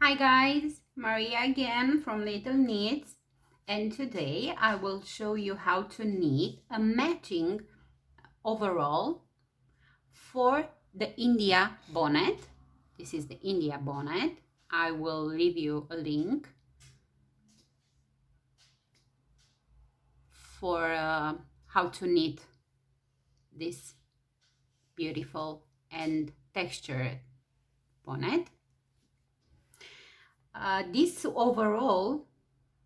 Hi guys, Maria again from Little Knits, and today I will show you how to knit a matching overall for the India bonnet. This is the India bonnet. I will leave you a link for how to knit this beautiful and textured bonnet. This overall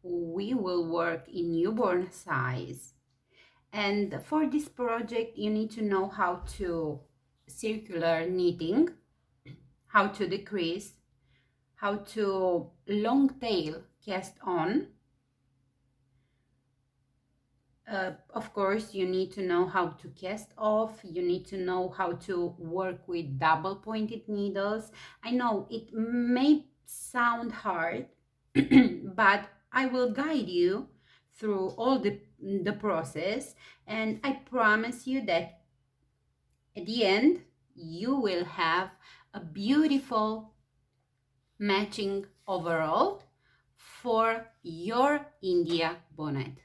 we will work in newborn size, and for this project you need to know how to circular knitting, how to decrease, how to long tail cast on. Of course, you need to know how to cast off. You need to know how to work with double pointed needles. I know it may sound hard, but I will guide you through all the process, and I promise you that at the end you will have a beautiful matching overall for your India bonnet.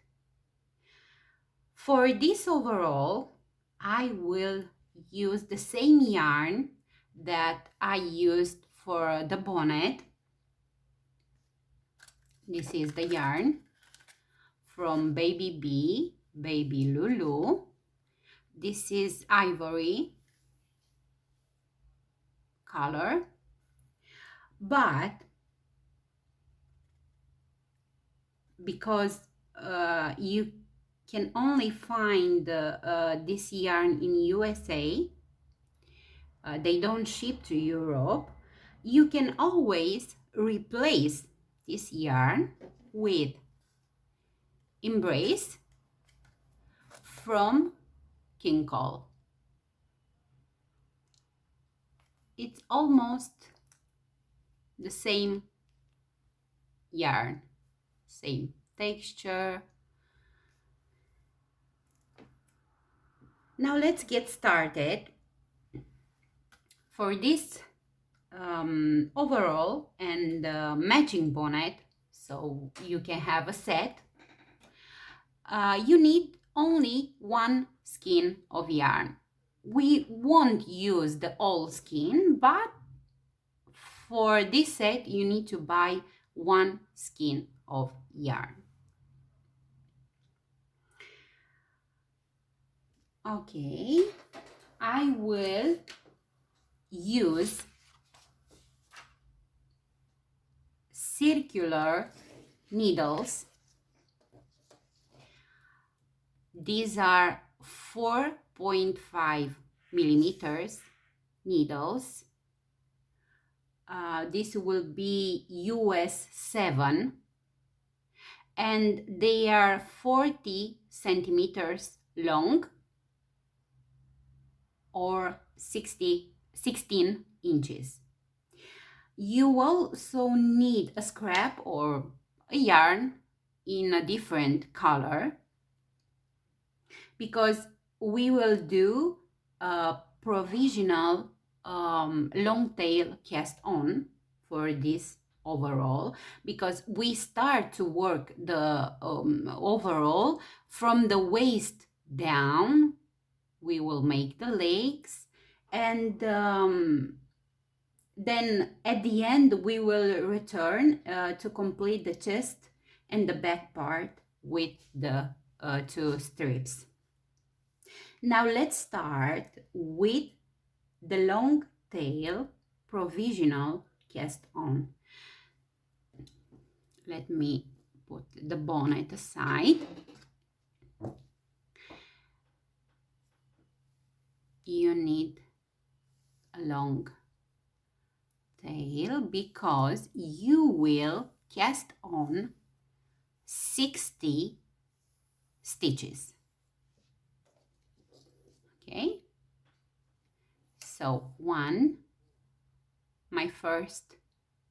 For this overall, I will use the same yarn that I used for the bonnet. This is the yarn from Baby B, Baby Lulu. This is ivory color, but because you can only find this yarn in USA, they don't ship to Europe, you can always replace this yarn with Embrace from Kinkle. It's almost the same yarn, same texture. Now let's get started. For this overall and matching bonnet, so you can have a set, you need only one skein of yarn. We won't use the whole skein, but for this set you need to buy one skein of yarn. Okay, I will use circular needles. These are 4.5 millimeters needles. This will be US 7, and they are 40 centimeters long or 16 inches. You also need a scrap or a yarn in a different color, because we will do a provisional long tail cast on for this overall, because we start to work the overall from the waist down. We will make the legs, and then at the end we will return to complete the chest and the back part with the 2 strips. Now let's start with the long tail provisional cast on. Let me put the bonnet aside. You need a long tail because you will cast on 60 stitches. Okay, so my first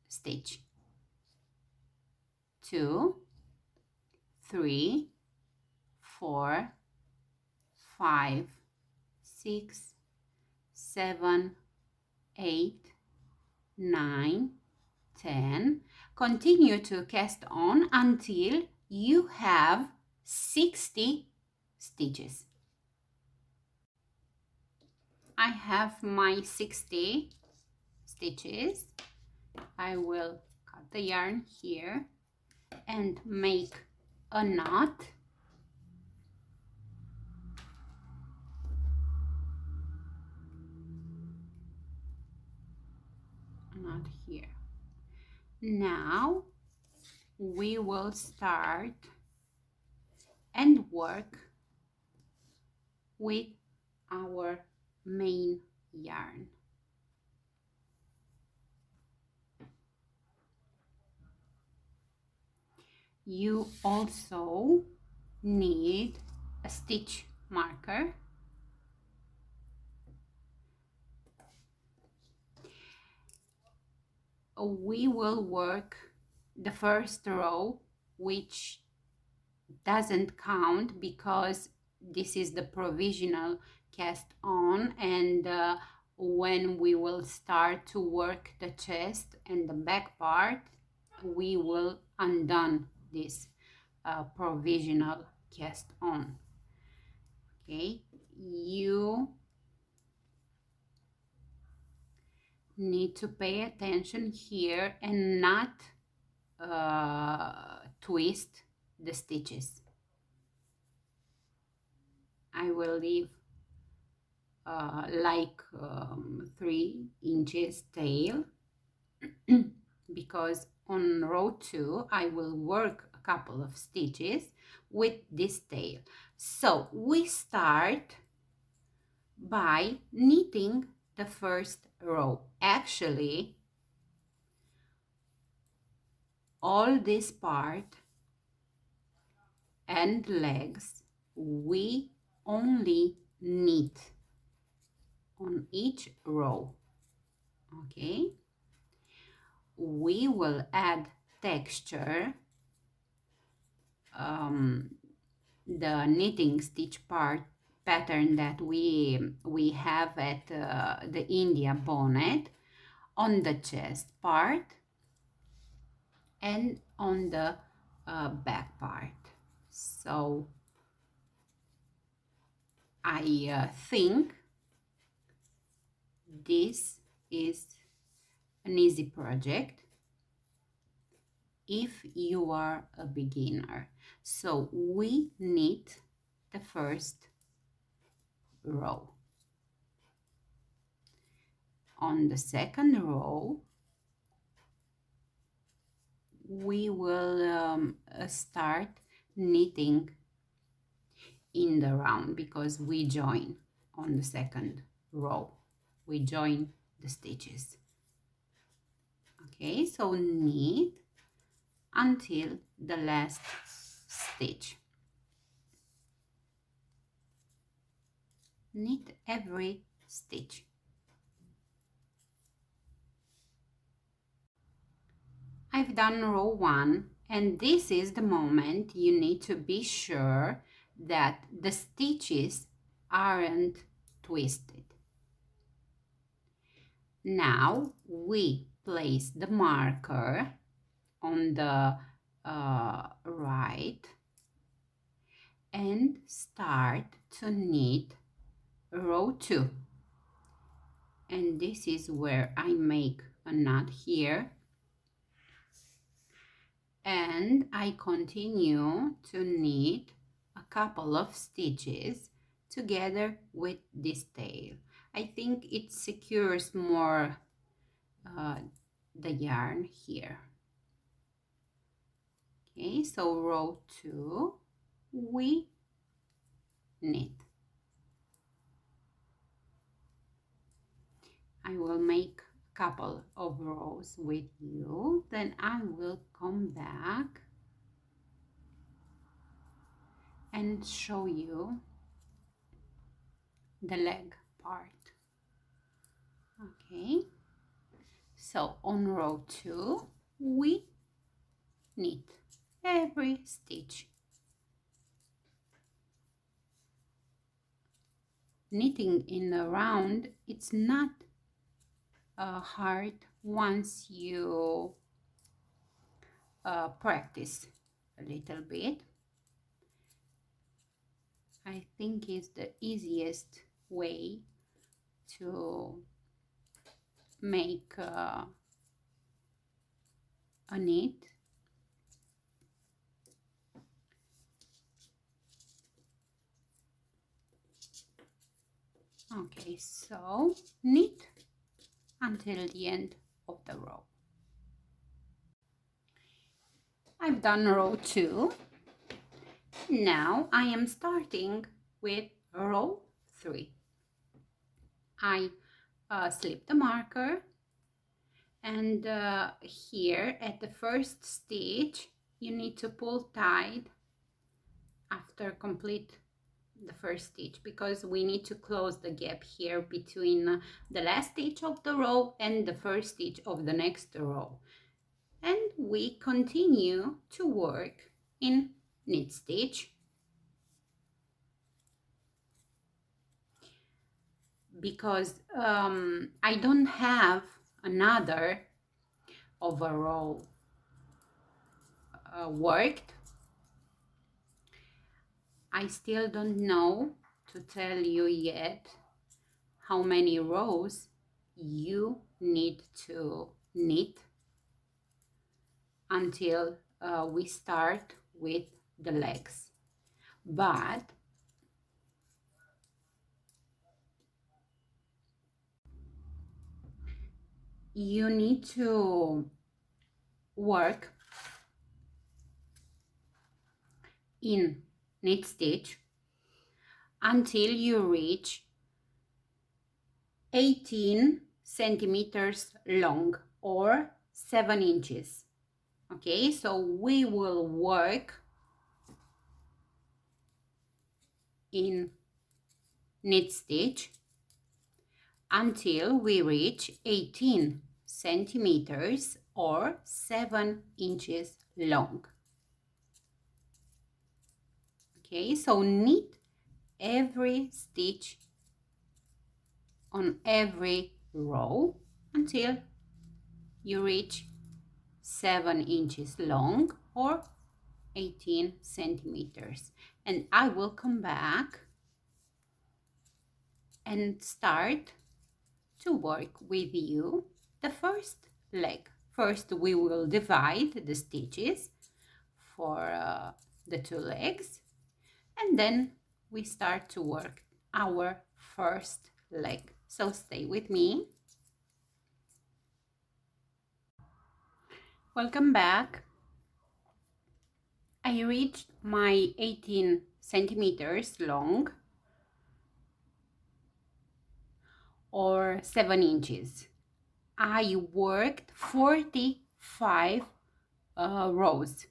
stitch, 2, 3, 4, 5, 6, 7, 8, 9, 10. Continue to cast on until you have 60 stitches. I have my 60 stitches. I will cut the yarn here and make a knot. Knot here. Now we will start and work with our main yarn. You also need a stitch marker. We will work the first row, which doesn't count because this is the provisional cast on, and when we will start to work the chest and the back part, we will undone this provisional cast on. Okay, you need to pay attention here and not twist the stitches. I will leave like 3 inches tail because on row 2 I will work a couple of stitches with this tail. So we start by knitting the first row. Actually, all this part and legs we only knit on each row. Okay, we will add texture, the knitting stitch part pattern that we have at the India bonnet on the chest part and on the back part. So I think this is an easy project if you are a beginner. So we knit the first row. On the second row, we will start knitting in the round because we join on the second row. We join the stitches. Okay, so knit until the last stitch. Knit every stitch. I've done row 1, and this is the moment you need to be sure that the stitches aren't twisted. Now we place the marker on the right and start to knit row 2. And this is where I make a knot here. And I continue to knit a couple of stitches together with this tail. I think it secures more the yarn here. Okay, so row 2, we knit. I will make a couple of rows with you, then I will come back and show you the leg part. Okay, so on row 2 we knit every stitch. Knitting in the round, it's not hard once you practice a little bit. I think it's the easiest way to make a knit. Okay, so knit until the end of the row. I've done row 2. Now I am starting with row 3. I slip the marker, and here at the first stitch you need to pull tight after complete the first stitch, because we need to close the gap here between the last stitch of the row and the first stitch of the next row. And we continue to work in knit stitch, because I don't have another overall worked. I still don't know to tell you yet how many rows you need to knit until we start with the legs. But you need to work in knit stitch until you reach 18 centimeters long or 7 inches. Okay, so we will work in knit stitch until we reach 18 centimeters or 7 inches long. Okay, so knit every stitch on every row until you reach 7 inches long or 18 centimeters. And I will come back and start to work with you the first leg. First, we will divide the stitches for the 2 legs, and then we start to work our first leg. So stay with me. Welcome back. I reached my 18 centimeters long or 7 inches. I worked 45 rows.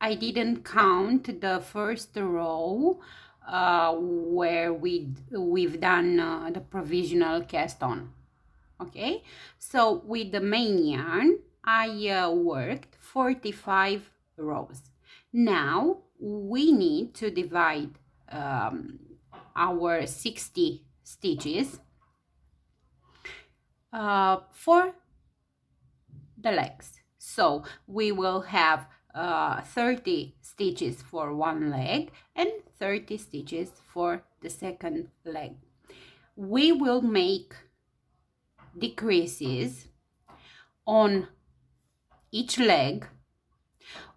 I didn't count the first row where we've done the provisional cast on. Okay, so with the main yarn I worked 45 rows. Now we need to divide our 60 stitches for the legs. So we will have 30 stitches for one leg and 30 stitches for the second leg. We will make decreases on each leg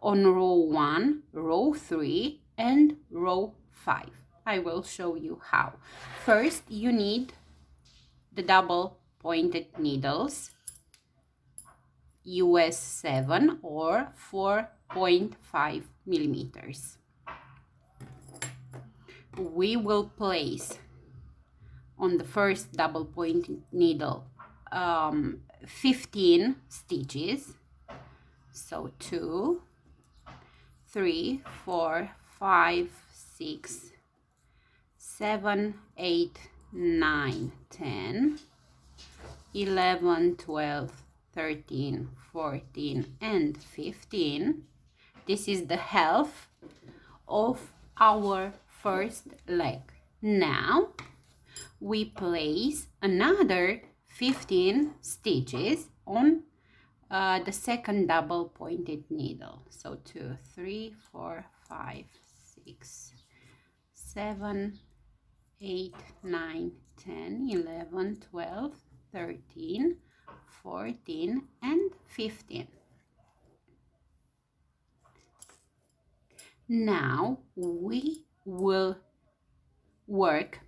on row 1, row 3 and row 5. I will show you how. First, you need the double pointed needles, US 7 or 4.5 millimeters. We will place on the first double pointed needle 15 stitches. So 2, 3, 4, 5, 6, 7, 8, 9, 10, 11, 12, 13, 14 and 15. This is the half of our first leg. Now we place another 15 stitches on the second double pointed needle. So 2, 3, 4, 5, 6, 7, 8, 9, 10, 11, 12, 13, 14, and 15. Now we will work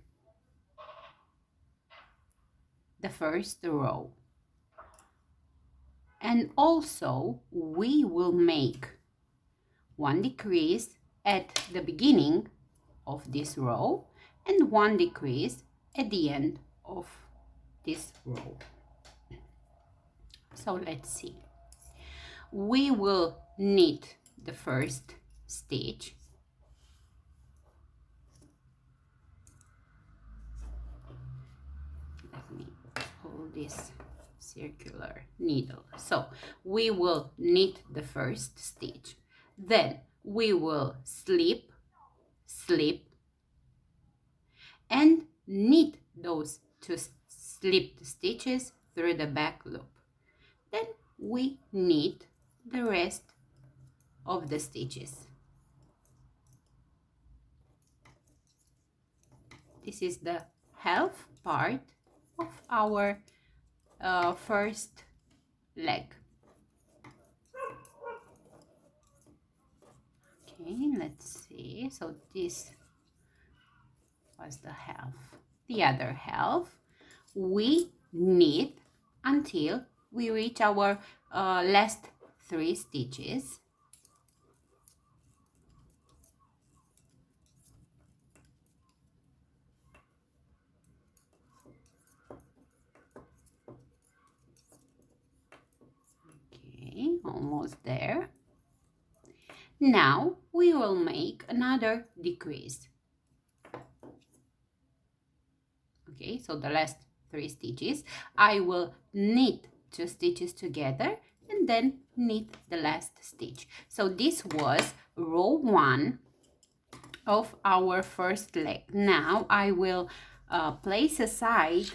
the first row. And also we will make one decrease at the beginning of this row and one decrease at the end of this row. So let's see. We will knit the first stitch. Let me pull this circular needle. So we will knit the first stitch. Then we will slip, slip, and knit those two slipped stitches through the back loop. Then we knit the rest of the stitches. This is the half part of our first leg. Okay, let's see. So this was the half. The other half we knit until we reach our last 3 stitches. Okay, almost there. Now we will make another decrease. Okay, so the last 3 stitches, I will knit 2 stitches together and then knit the last stitch. So this was row 1 of our first leg. Now I will place aside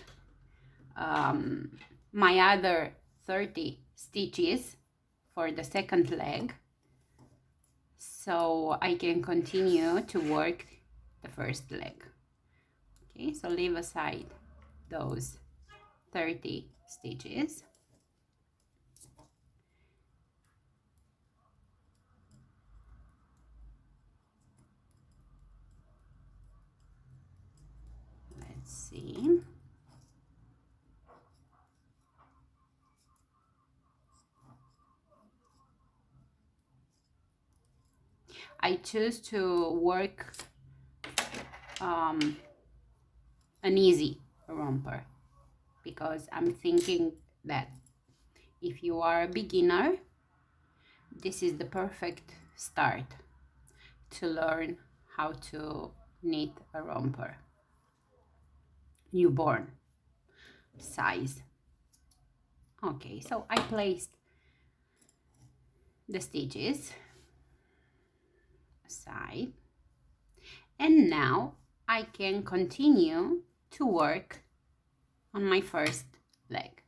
my other 30 stitches for the second leg, so I can continue to work the first leg. Okay, so leave aside those 30 stitches. Let's see. I choose to work an easy romper because I'm thinking that if you are a beginner, this is the perfect start to learn how to knit a romper. Newborn size. Okay, so I placed the stitches aside, and now I can continue to work on my first leg.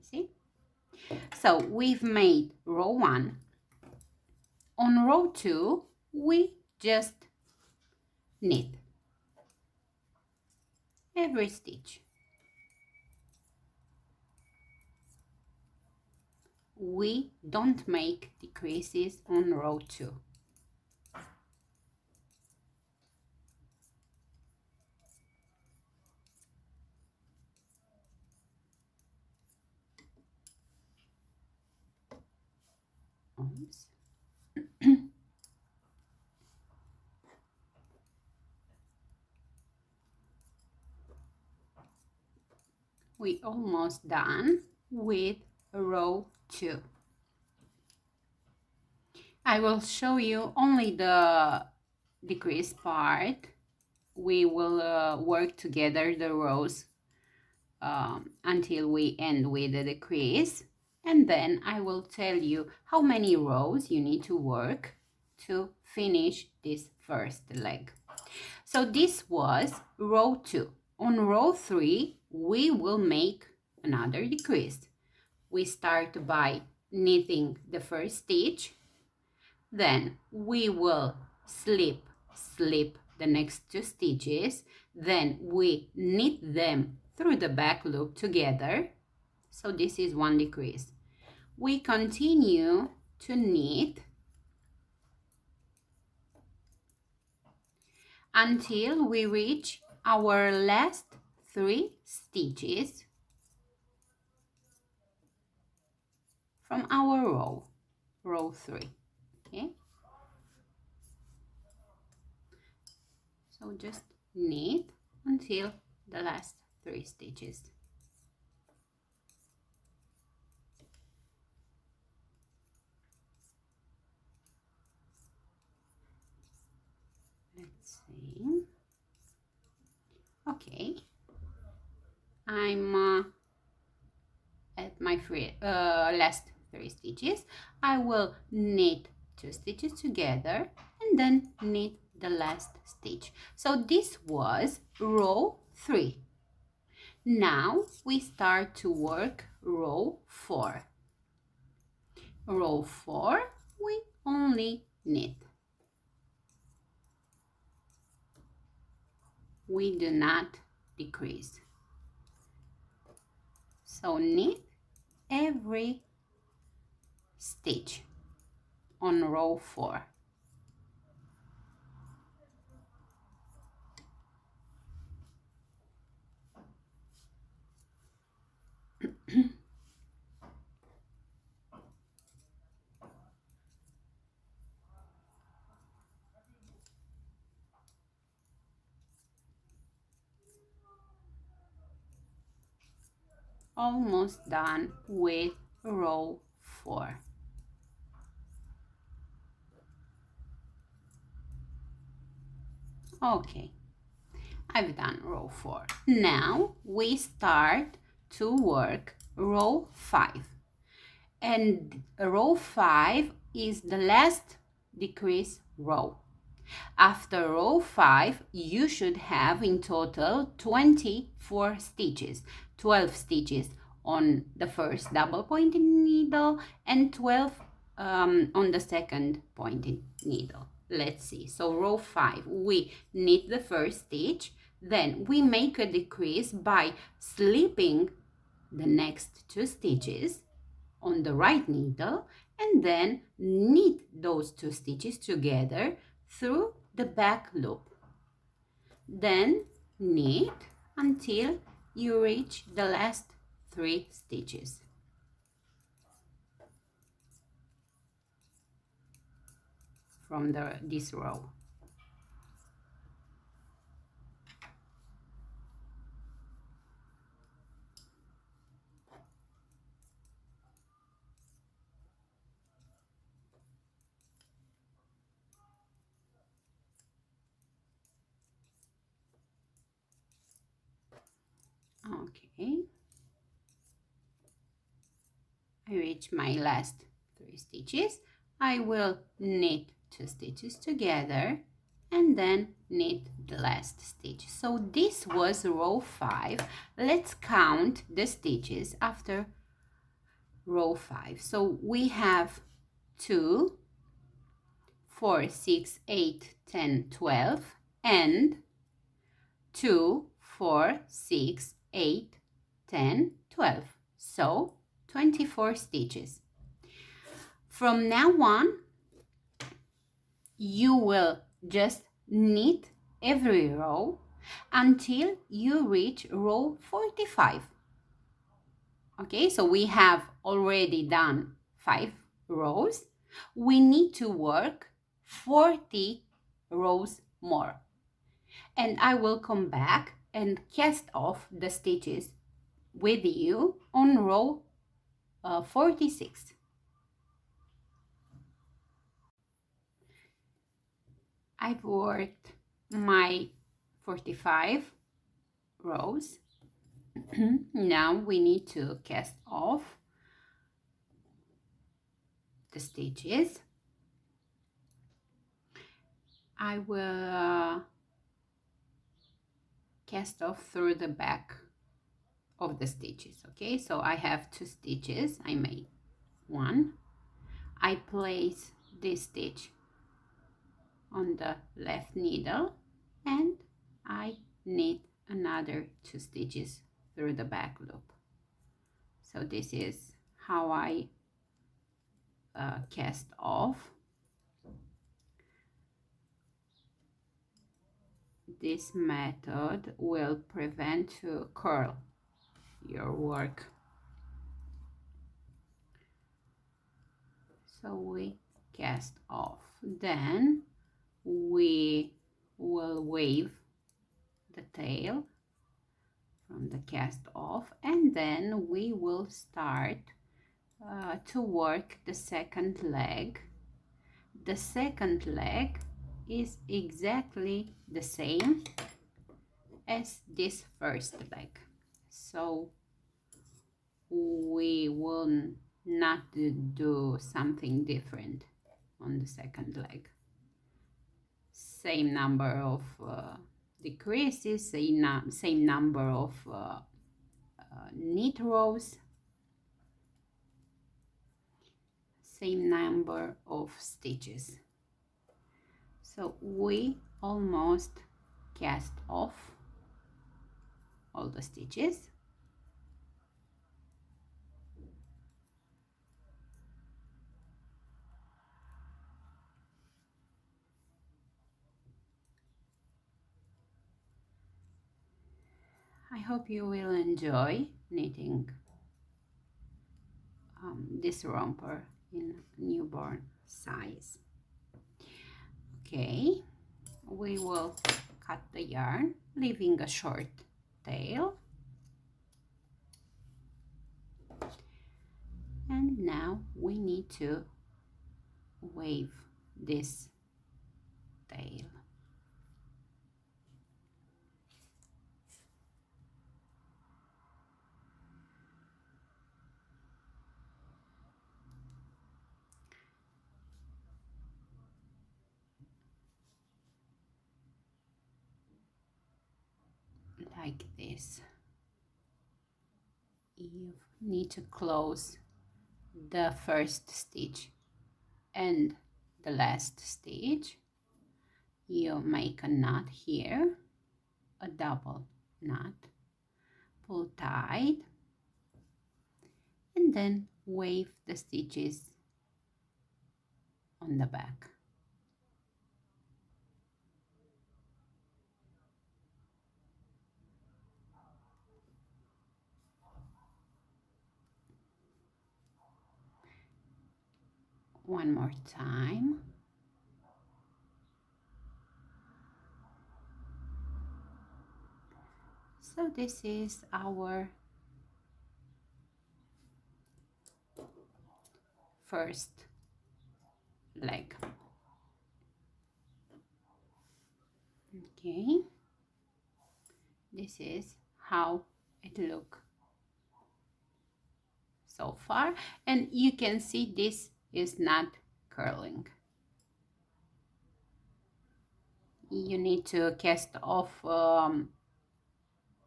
See? So we've made row 1. On row 2, we just knit every stitch. We don't make decreases on row 2. Oops. We almost done with row 2. I will show you only the decrease part. We will work together the rows until we end with the decrease, and then I will tell you how many rows you need to work to finish this first leg. So this was row 2. On row 3, we will make another decrease. We start by knitting the first stitch, then we will slip the next 2 stitches, then we knit them through the back loop together. So this is 1 decrease. We continue to knit until we reach our last 3 stitches from our row 3. Okay, so just knit until the last 3 stitches. Let's see. Okay, I'm at my last 3 stitches. I will knit 2 stitches together and then knit the last stitch. So this was row 3. Now we start to work row 4. Row 4, we only knit. We do not decrease. So knit every stitch on row 4. Almost done with row 4. Okay, I've done row 4. Now we start to work row 5. And row 5 is the last decrease row. After row 5, you should have in total 24 stitches. 12 stitches on the first double pointed needle and 12 on the second pointed needle. Let's see. So row 5, we knit the first stitch, then we make a decrease by slipping the next 2 stitches on the right needle and then knit those 2 stitches together through the back loop. Then knit until you reach the last 3 stitches. From this row. Okay, I reach my last 3 stitches. I will knit 2 stitches together and then knit the last stitch. So this was row 5. Let's count the stitches after row 5. So we have 2, 4, 6, 8, 10, 12 and 2, 4, 6, 8, 10, 12. So 24 stitches. From now on, you will just knit every row until you reach row 45. Okay, so we have already done 5 rows. We need to work 40 rows more. And I will come back and cast off the stitches with you on row 46. I've worked my 45 rows. Now we need to cast off the stitches. I will cast off through the back of the stitches. Okay, so I have 2 stitches I made. one. I place this stitch on the left needle and I knit another 2 stitches through the back loop. So this is how I cast off. This method will prevent to curl your work. So we cast off. Then we will wave the tail from the cast off, and then we will start to work the second leg. The second leg is exactly the same as this first leg, so we will not do something different on the second leg. Same number of decreases, same number of knit rows, same number of stitches. So we almost cast off all the stitches. I hope you will enjoy knitting this romper in newborn size. Okay, we will cut the yarn, leaving a short tail. And now we need to wave this tail. Like this. You need to close the first stitch and the last stitch. You make a knot here, a double knot, pull tight, and then wave the stitches on the back. One more time. So this is our first leg. Okay, this is how it looks so far, and you can see this is not curling. You need to cast off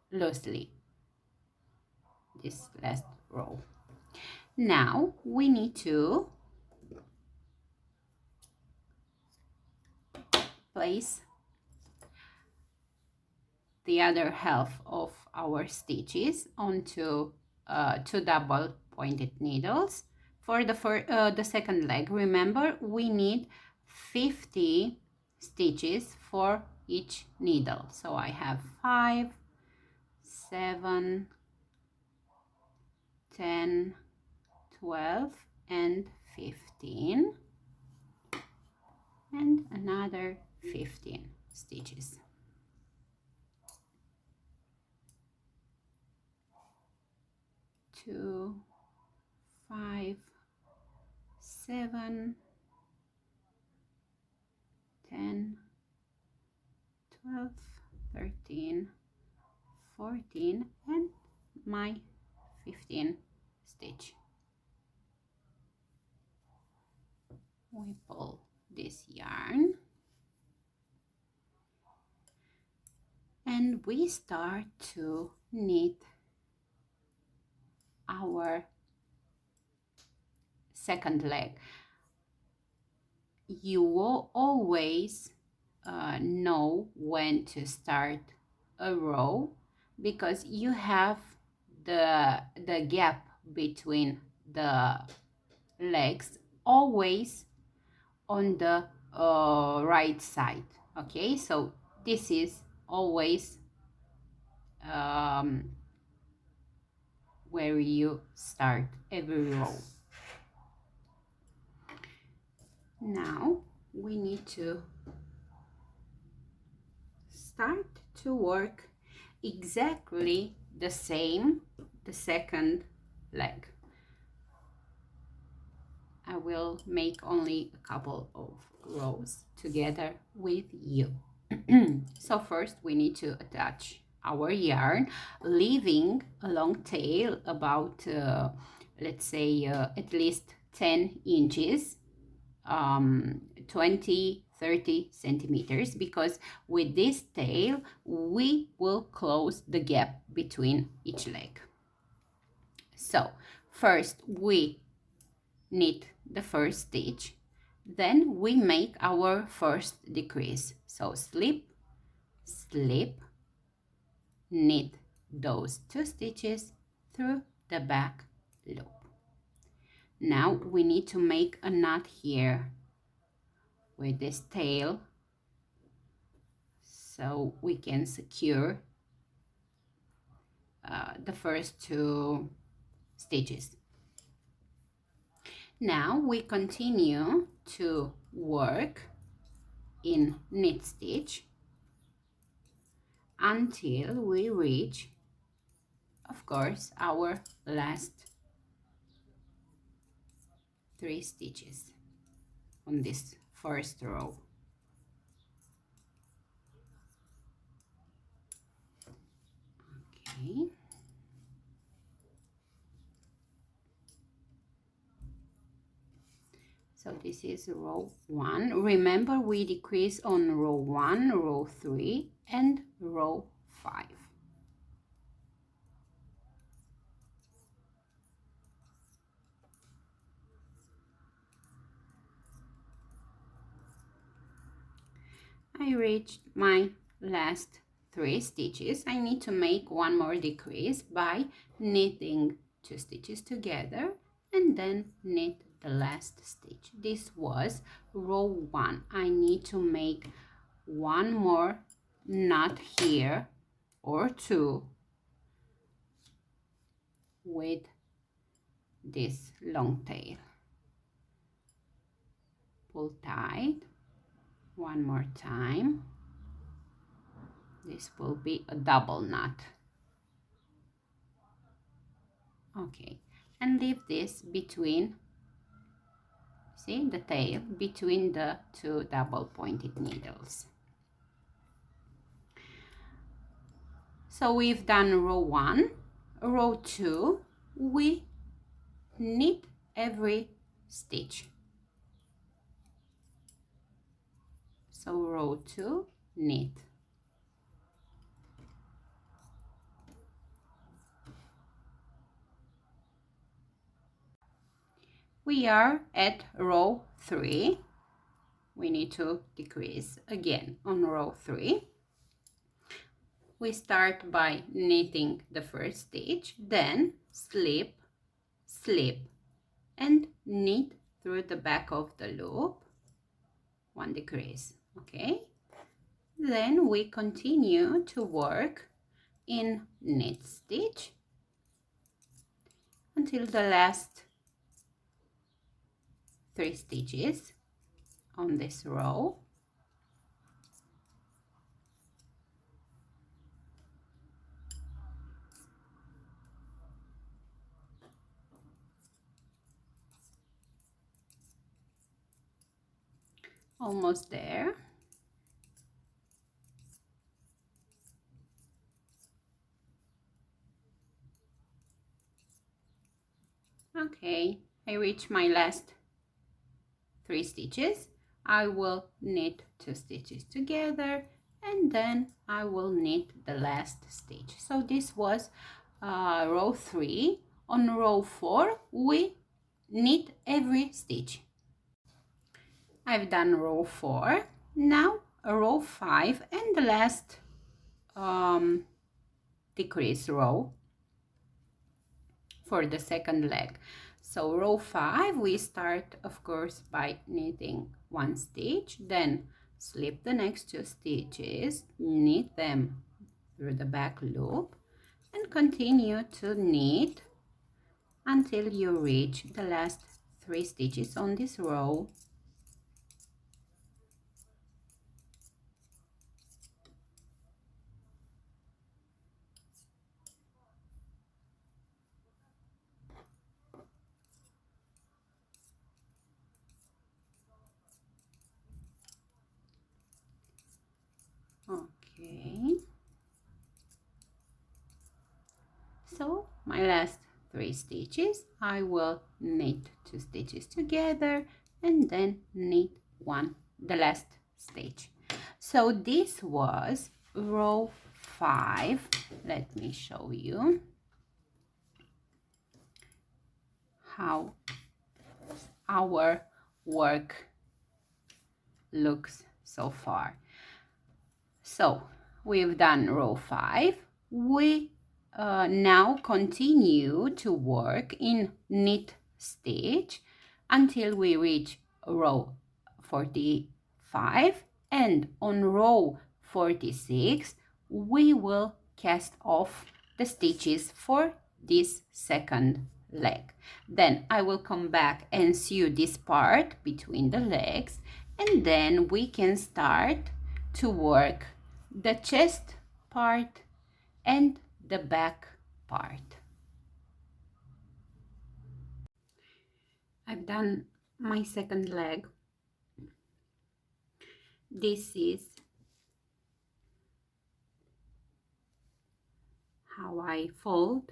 loosely this last row. Now we need to place the other half of our stitches onto 2 double pointed needles. For the second leg, remember we need 50 stitches for each needle. So I have 5, 7, 10, 12, and 15, and another 15 stitches. 2, 5, 7, 10, 12, 13, 14, and my 15 stitch. We pull this yarn and we start to knit our second leg. You will always know when to start a row, because you have the gap between the legs always on the right side. Okay, so this is always where you start every row. Now we need to start to work exactly the same, the second leg. I will make only a couple of rows together with you. So first we need to attach our yarn, leaving a long tail about let's say at least 10 inches, 20-30 centimeters, because with this tail we will close the gap between each leg. So first we knit the first stitch, then we make our first decrease. So slip, slip, knit those 2 stitches through the back loop. Now we need to make a knot here with this tail, so we can secure the first 2 stitches. Now we continue to work in knit stitch until we reach, of course, our last 3 stitches on this first row. Okay. So this is row 1. Remember, we decrease on row 1, row 3, and row 5. I reached my last 3 stitches. I need to make one more decrease by knitting 2 stitches together and then knit the last stitch. This was row 1. I need to make one more knot here or 2 with this long tail. Pull tight one more time. This will be a double knot. Okay, and leave this between, see the tail, between the 2 double pointed needles. So we've done row 1. Row 2, we knit every stitch. So row 2, knit. We are at row 3. We need to decrease again on row 3. We start by knitting the first stitch, then slip, slip, and knit through the back of the loop, 1 decrease. Okay, then we continue to work in knit stitch until the last 3 stitches on this row. Almost there. Okay, I reach my last 3 stitches. I will knit 2 stitches together and then I will knit the last stitch. So this was row 3. On row 4 we knit every stitch. I've done row 4, now row 5 and the last decrease row for the second leg. So row 5 we start of course by knitting 1 stitch, then slip the next 2 stitches, knit them through the back loop and continue to knit until you reach the last 3 stitches on this row. Okay, so my last 3 stitches I will knit 2 stitches together and then knit the last stitch. So this was row 5. Let me show you how our work looks so far. So we've done row 5. We now continue to work in knit stitch until we reach row 45, and on row 46 we will cast off the stitches for this second leg. Then I will come back and sew this part between the legs, and then we can start to work the chest part and the back part. I've done my second leg. This is how I fold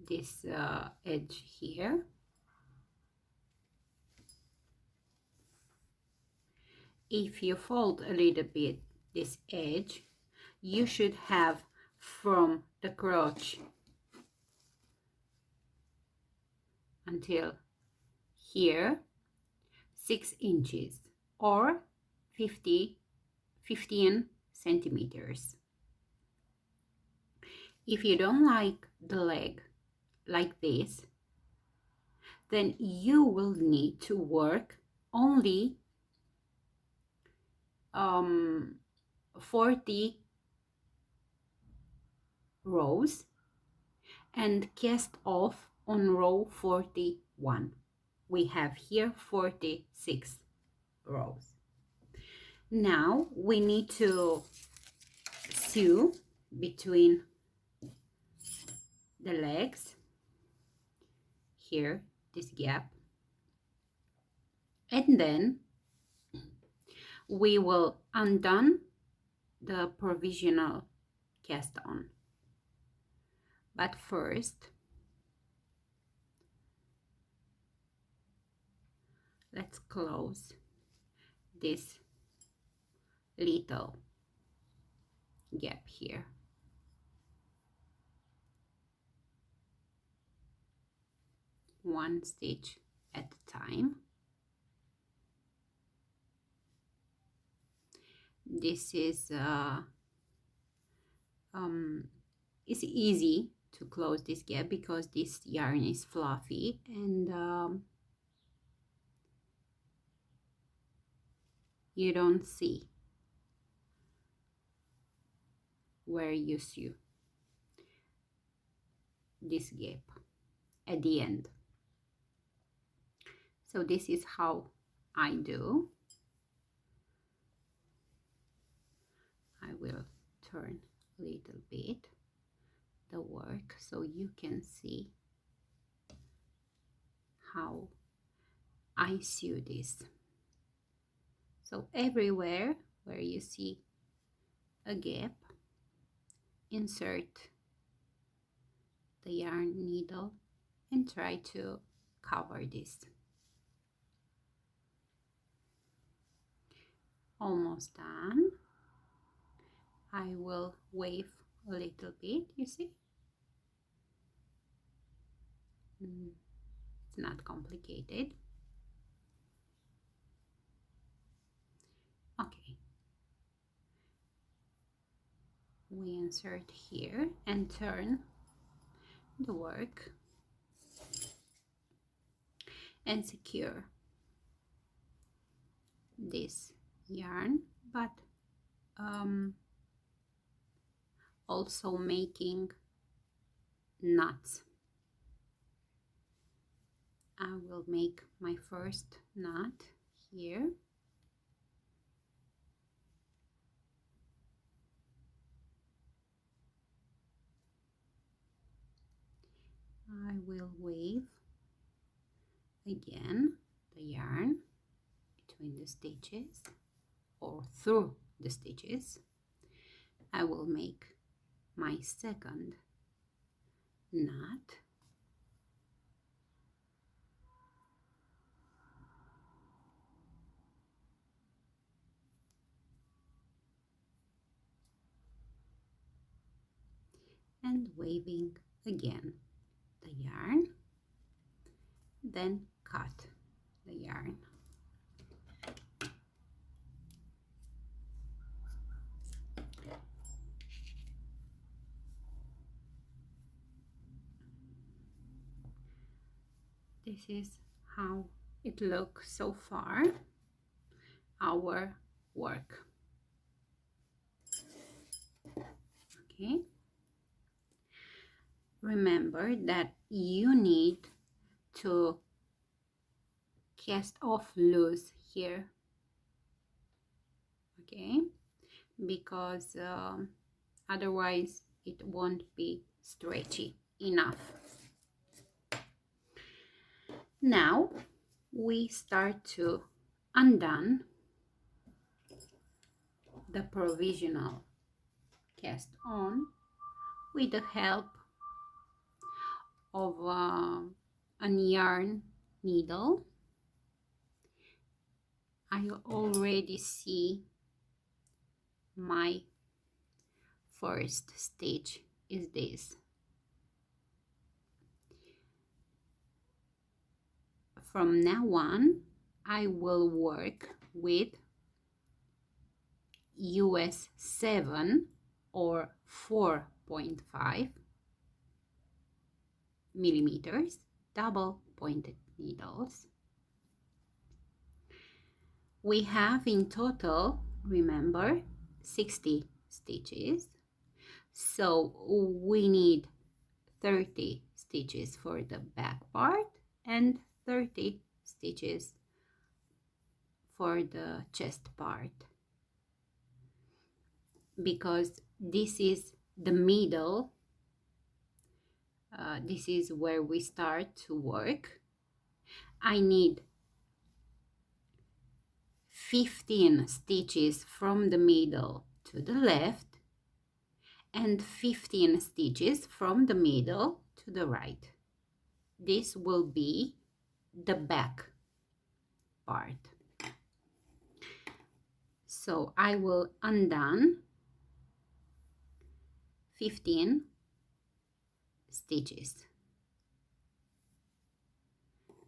this edge here. If you fold a little bit this edge, you should have from the crotch until here 6 inches or 15 centimeters. If you don't like the leg like this, then you will need to work only 40 rows and cast off on row 41. We have here 46 rows. Now we need to sew between the legs here, this gap, and then we will undone the provisional cast on. But first, let's close this little gap here. One stitch at a time. This is it's easy to close this gap because this yarn is fluffy and you don't see where you sew this gap at the end. So this is how I do. I will turn a little bit the work so you can see how I sew this. So everywhere where you see a gap, insert the yarn needle and try to cover this. Almost done. I will wave a little bit, you see? It's not complicated. Okay, we insert here and turn the work and secure this yarn, but also making knots. I will make my first knot here. I will weave again the yarn between the stitches or through the stitches. I will make my second knot. And weaving again the yarn, then cut the yarn. This is how it looks so far, our work. Okay. Remember that you need to cast off loose here, okay, because otherwise it won't be stretchy enough. Now we start to undone the provisional cast on with the help of a yarn needle. I already see my first stitch is this. From now on, I will work with US 7 or 4.5 millimeters double pointed needles. We have in total, remember, 60 stitches, so we need 30 stitches for the back part and 30 stitches for the chest part, because this is the middle. This is where we start to work. I need 15 stitches from the middle to the left and 15 stitches from the middle to the right. This will be the back part. So I will undone 15 stitches.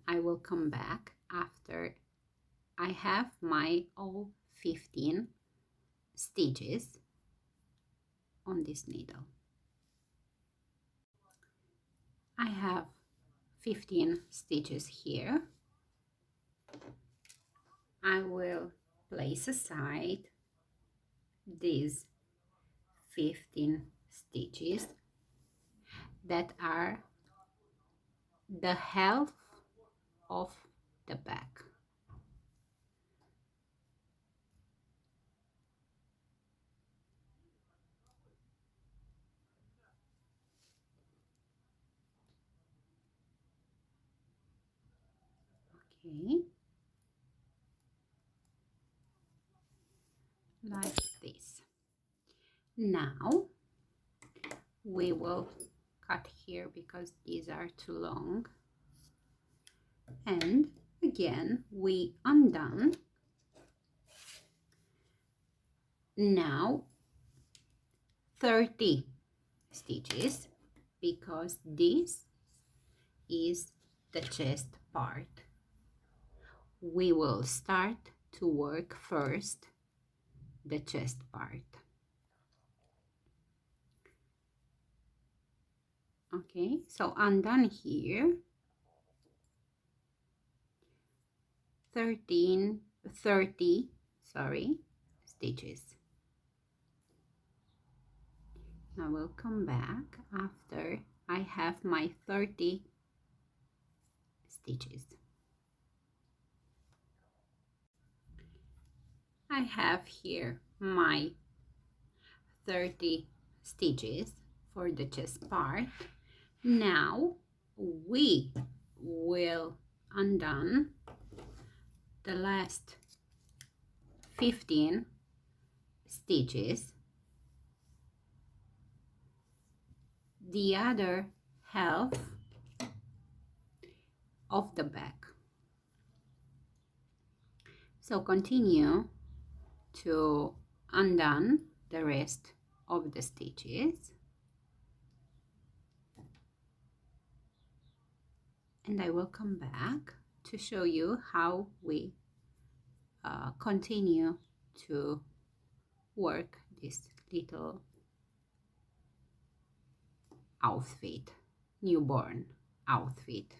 I will come back after I have my all 15 stitches on this needle. I have 15 stitches here. I will place aside these 15 stitches that are the half of the back. Okay, like this. Now we will cut here because these are too long, and again we undone. Now 30 stitches, because this is the chest part. We will start to work first the chest part. Okay, so I'm done here. 30 stitches. I will come back after I have my 30 stitches. I have here my 30 stitches for the chest part. Now we will undo the last 15 stitches, the other half of the back. So continue to undo the rest of the stitches, and I will come back to show you how we continue to work this little outfit, newborn outfit.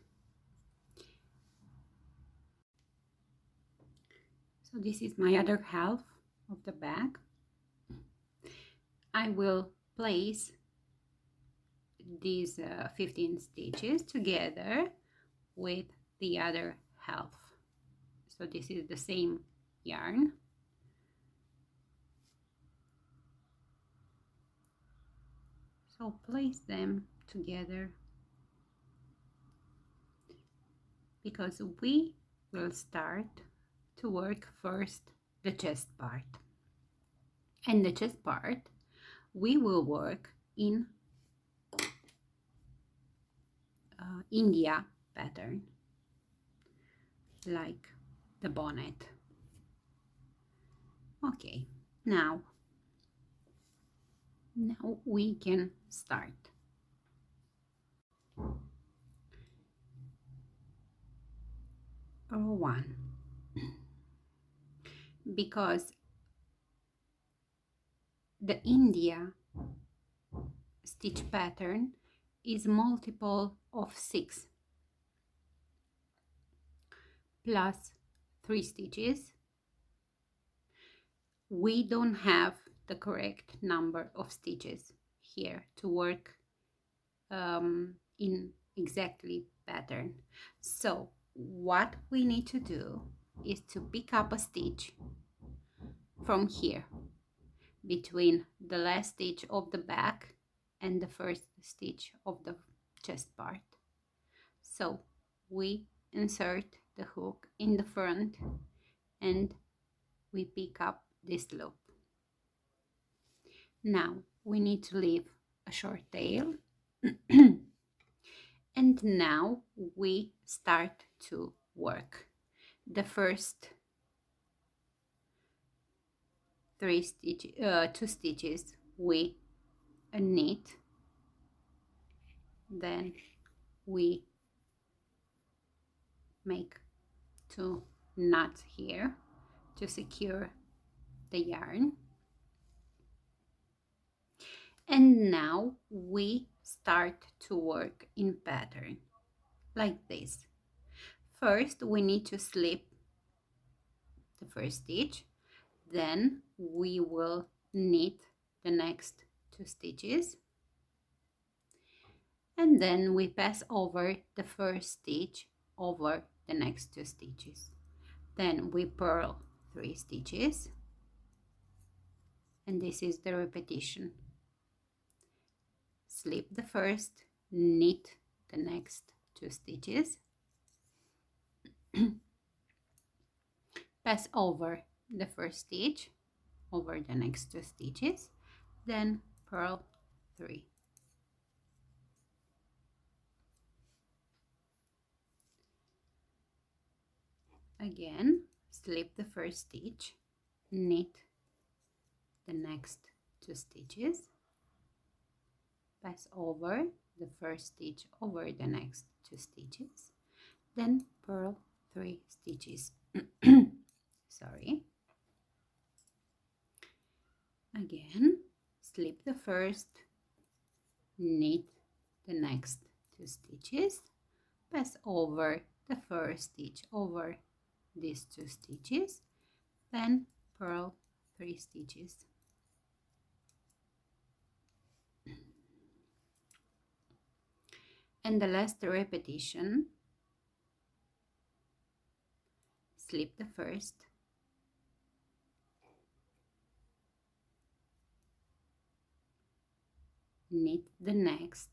So this is my other half of the bag. I will place these 15 stitches together with the other half. So this is the same yarn. So place them together because we will start to work first the chest part. And the chest part we will work in India pattern, like the bonnet. Okay, now we can start. Row 1, because the India stitch pattern is multiple of 6 plus 3 stitches. We don't have the correct number of stitches here to work in exactly pattern. So what we need to do is to pick up a stitch from here between the last stitch of the back and the first stitch of the chest part. So we insert the hook in the front and we pick up this loop. Now we need to leave a short tail and now we start to work. The first 2 stitches we knit, then we make 2 knots here to secure the yarn, and now we start to work in pattern like this. First we need to slip the first stitch, then we will knit the next 2 stitches, and then we pass over the first stitch over the next 2 stitches. Then we purl 3 stitches, and this is the repetition. Slip the first, knit the next 2 stitches, pass over the first stitch over the next 2 stitches, then purl 3. Again, slip the first stitch, knit the next 2 stitches, pass over the first stitch over the next 2 stitches, then purl 3 stitches. Sorry. Again, slip the first, knit the next 2 stitches, pass over the first stitch over these 2 stitches, then purl 3 stitches. And the last repetition, slip the first, knit the next,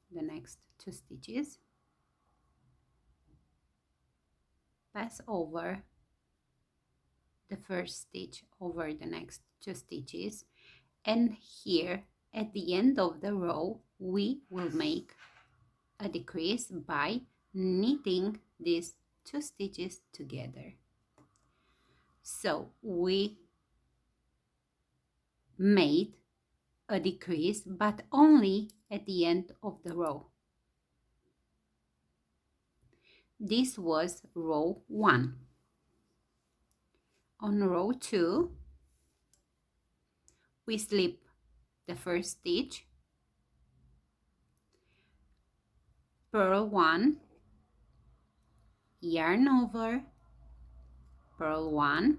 the next 2 stitches, pass over the first stitch over the next 2 stitches, and here at the end of the row we will make a decrease by knitting these 2 stitches together. So we made a decrease, but only at the end of the row. This was row 1. On row 2, we slip the first stitch, purl 1, yarn over, purl 1,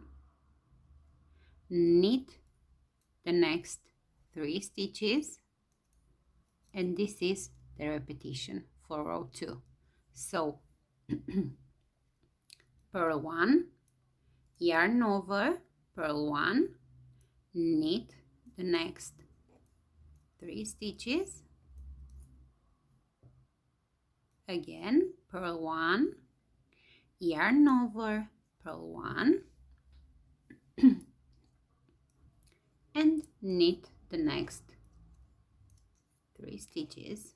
knit the next 3 stitches, and this is the repetition for row 2. So purl 1, yarn over, purl 1, knit the next 3 stitches, again purl 1, yarn over, purl 1, and knit the next 3 stitches,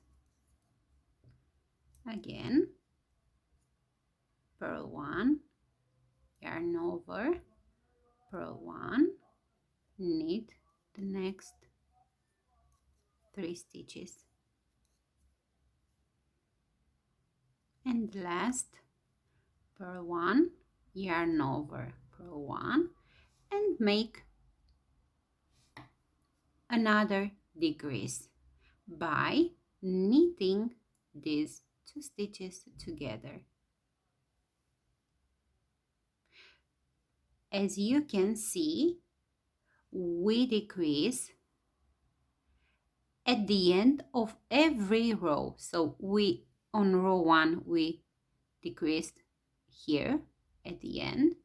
again purl 1, yarn over, purl 1, knit the next 3 stitches, and last purl 1, yarn over, purl 1, and make another decrease by knitting these 2 stitches together. As you can see, we decrease at the end of every row. So we on row 1 we decreased here at the end.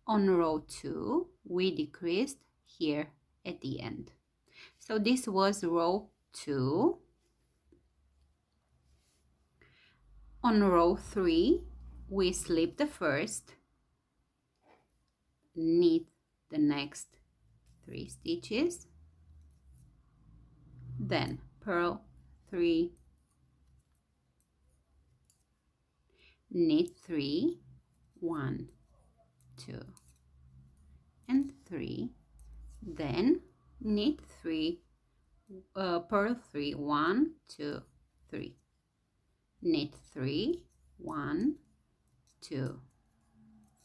On row 2 we decreased here at the end. So this was row 2. On row 3 we slip the first, knit the next 3 stitches, then purl 3, knit 3, 1, 2, and 3, then knit 3, purl 3, 1, 2, 3, knit 3, 1, 2,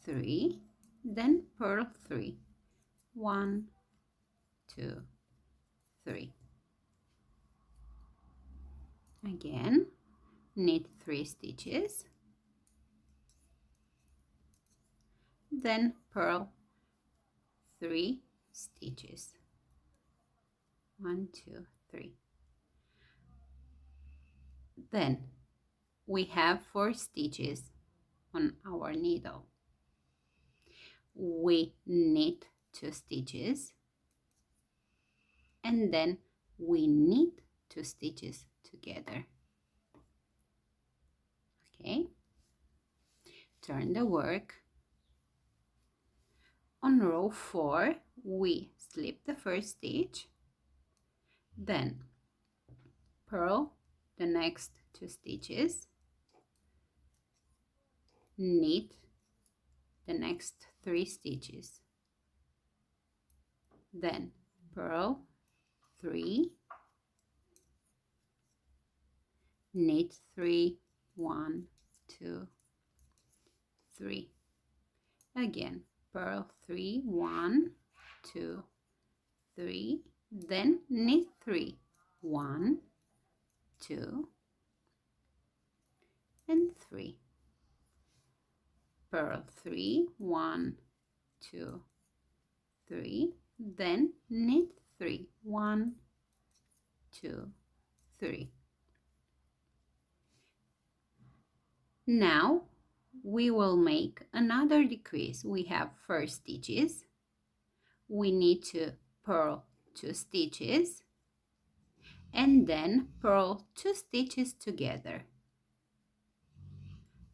3, then purl 3, 1, 2, 3. Again, knit 3 stitches, then purl 3 stitches, 1, 2, 3. Then we have 4 stitches on our needle. We knit 2 stitches, and then we knit 2 stitches together. Okay, turn the work. On row 4 we slip the first stitch, then purl the next 2 stitches, knit the next 3 stitches, then purl 3, knit 3, 1, 2, 3. Again, purl 3, 1, 2, 3, then knit 3, 1, 2, and 3. Purl 3, 1, 2, 3, then knit 3, 1, 2, 3. Now we will make another decrease. We have 4 stitches. We need to purl 2 stitches and then purl 2 stitches together.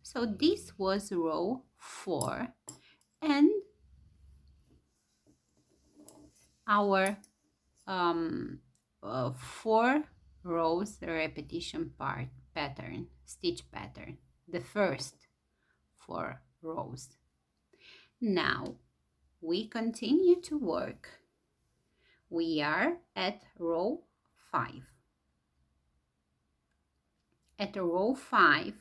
So this was row 4, and our 4 rows repetition pattern, stitch pattern, the first 4 rows. Now we continue to work. We are at row 5. At row 5,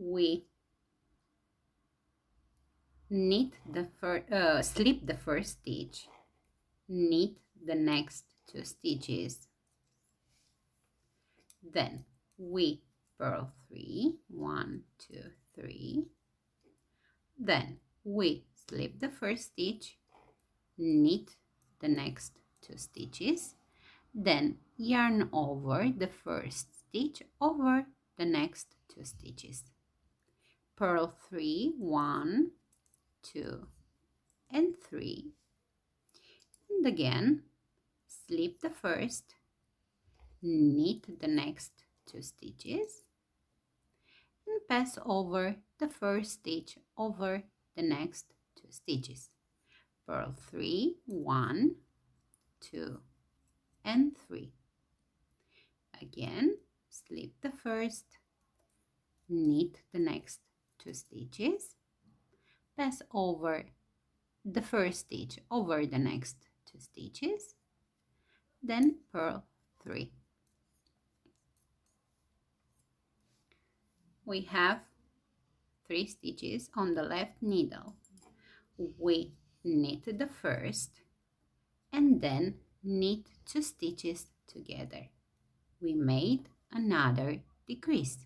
we knit the slip the first stitch, knit the next 2 stitches, then we purl 3, 1, 2, 3, then we slip the first stitch, knit the next 2 stitches, then yarn over the first stitch over the next 2 stitches, purl 3, 1, 2, and 3, and again slip the first, knit the next 2 stitches, and pass over the first stitch over the next 2 stitches, purl 3, 1, 2, and 3. Again slip the first, knit the next 2 stitches, pass over the first stitch over the next 2 stitches, then purl 3. We have 3 stitches on the left needle. We knit the first and then knit 2 stitches together. We made another decrease.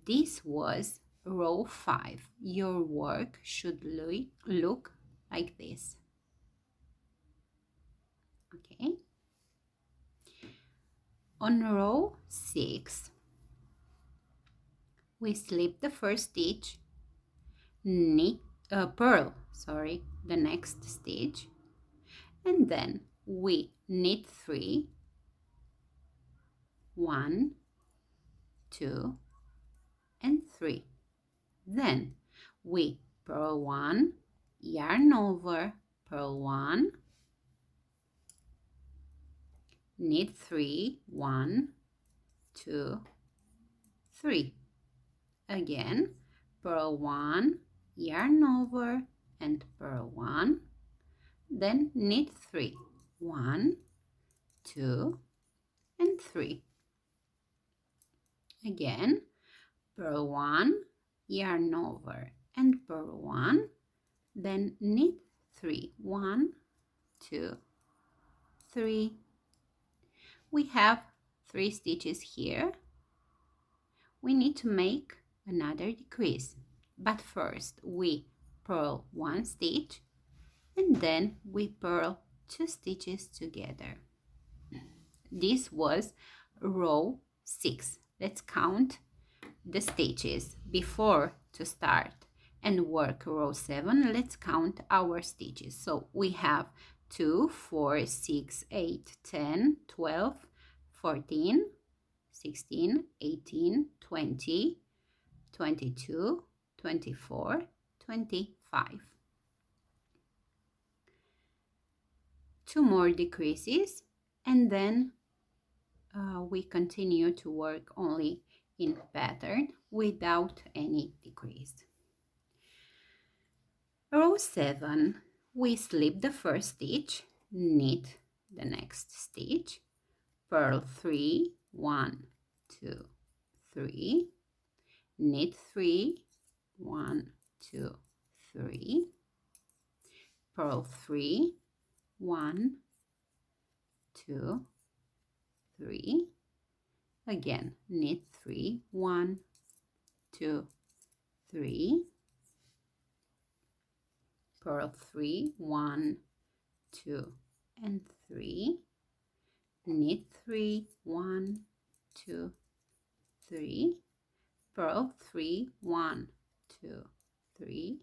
This was row 5. Your work should look like this. Okay. On row 6, we slip the first stitch, purl the next stitch, and then we knit 3, 1, 2, and 3. Then we purl 1, yarn over, purl 1, knit 3, 1, 2, 3. Again, purl 1, yarn over, and purl 1, then knit 3, 1, 2, and 3. Again, purl 1, yarn over, and purl 1, then knit 3, 1, 2, 3. We have 3 stitches here. We need to make another decrease, but first we purl 1 stitch and then we purl 2 stitches together. This was row 6. Let's count the stitches before to start and work row 7. Let's count our stitches. So we have 2, 4, 6, 8, 10, 12, 14, 16, 18, 20, 22, 24, 25. 2 more decreases, and then we continue to work only in pattern without any decrease. Row 7, we slip the first stitch, knit the next stitch, purl 3, 1, 2, 3, knit 3, 1, 2, 3, purl 3, 1, 2, 3, again knit 3, 1, 2, 3, purl 3, 1, 2, and 3, knit 3, 1, 2, 3, purl 3, 1, 2, 3.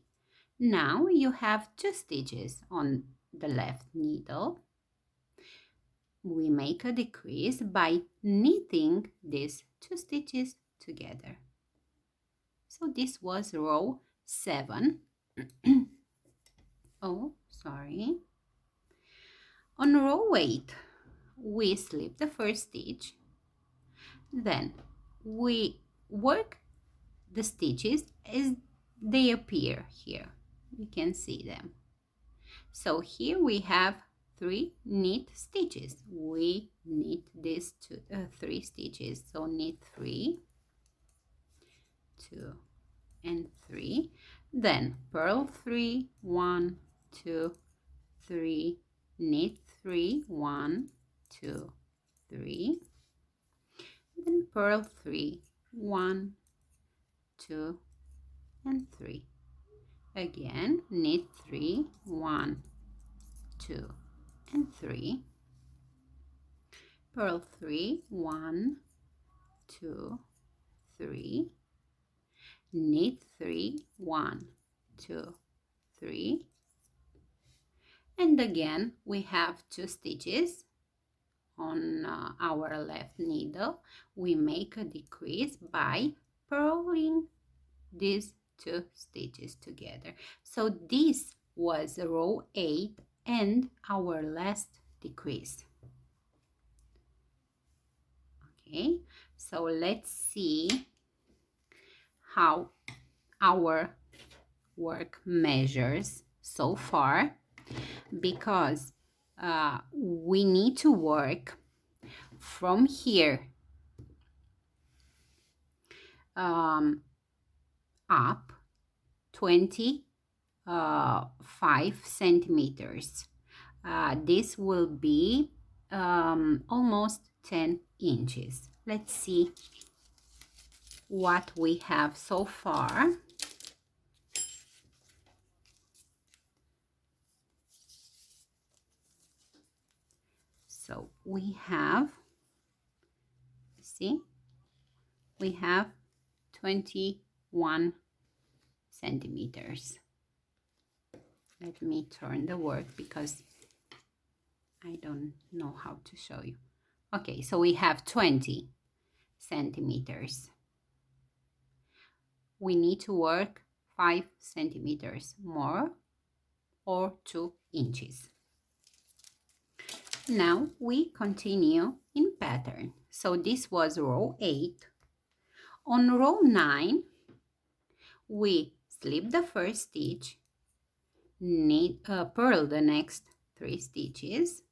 Now you have 2 stitches on the left needle. We make a decrease by knitting these 2 stitches together. So this was row 7. Oh, sorry. On row 8, we slip the first stitch. Then we work the stitches as they appear here. You can see them. So here we have 3 knit stitches. We knit these 3 stitches. So knit 3, 2, and 3. Then purl 3, 1, 2, 3, knit 3, 1, 2, 3. Then purl 3, 1, 2, and 3. Again, knit 3, 1, 2, and 3. Purl 3, 1, 2, 3. Knit 3, 1, 2, 3. And again, we have 2 stitches on our left needle. We make a decrease by purling these 2 stitches together. So this was row 8 and our last decrease. Okay, so let's see how our work measures so far, because we need to work from here up 25 centimeters. This will be almost 10 inches. Let's see what we have so far. So we have, see, we have 21 centimeters. Let me turn the work because I don't know how to show you. Okay, so we have 20 centimeters. We need to work 5 centimeters more or 2 inches. Now we continue in pattern. So this was row 8. On row 9, we slip the first stitch, purl the next 3 stitches,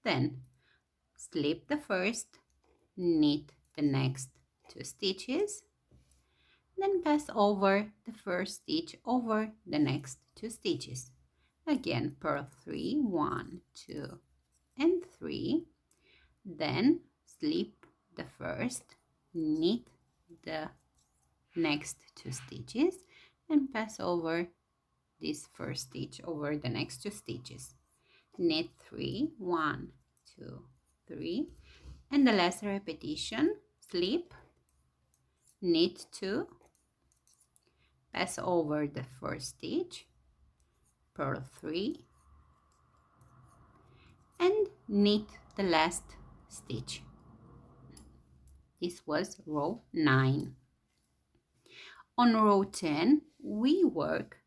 then slip the first, knit the next 2 stitches, then pass over the first stitch over the next 2 stitches. Again, purl 3, 1, 2, and 3, then slip the first, knit the next 2 stitches, and pass over this first stitch over the next 2 stitches. Knit 3, 1, 2, 3, and the last repetition, slip, knit 2, pass over the first stitch, purl 3, and knit the last stitch. This was row 9. On row 10, we work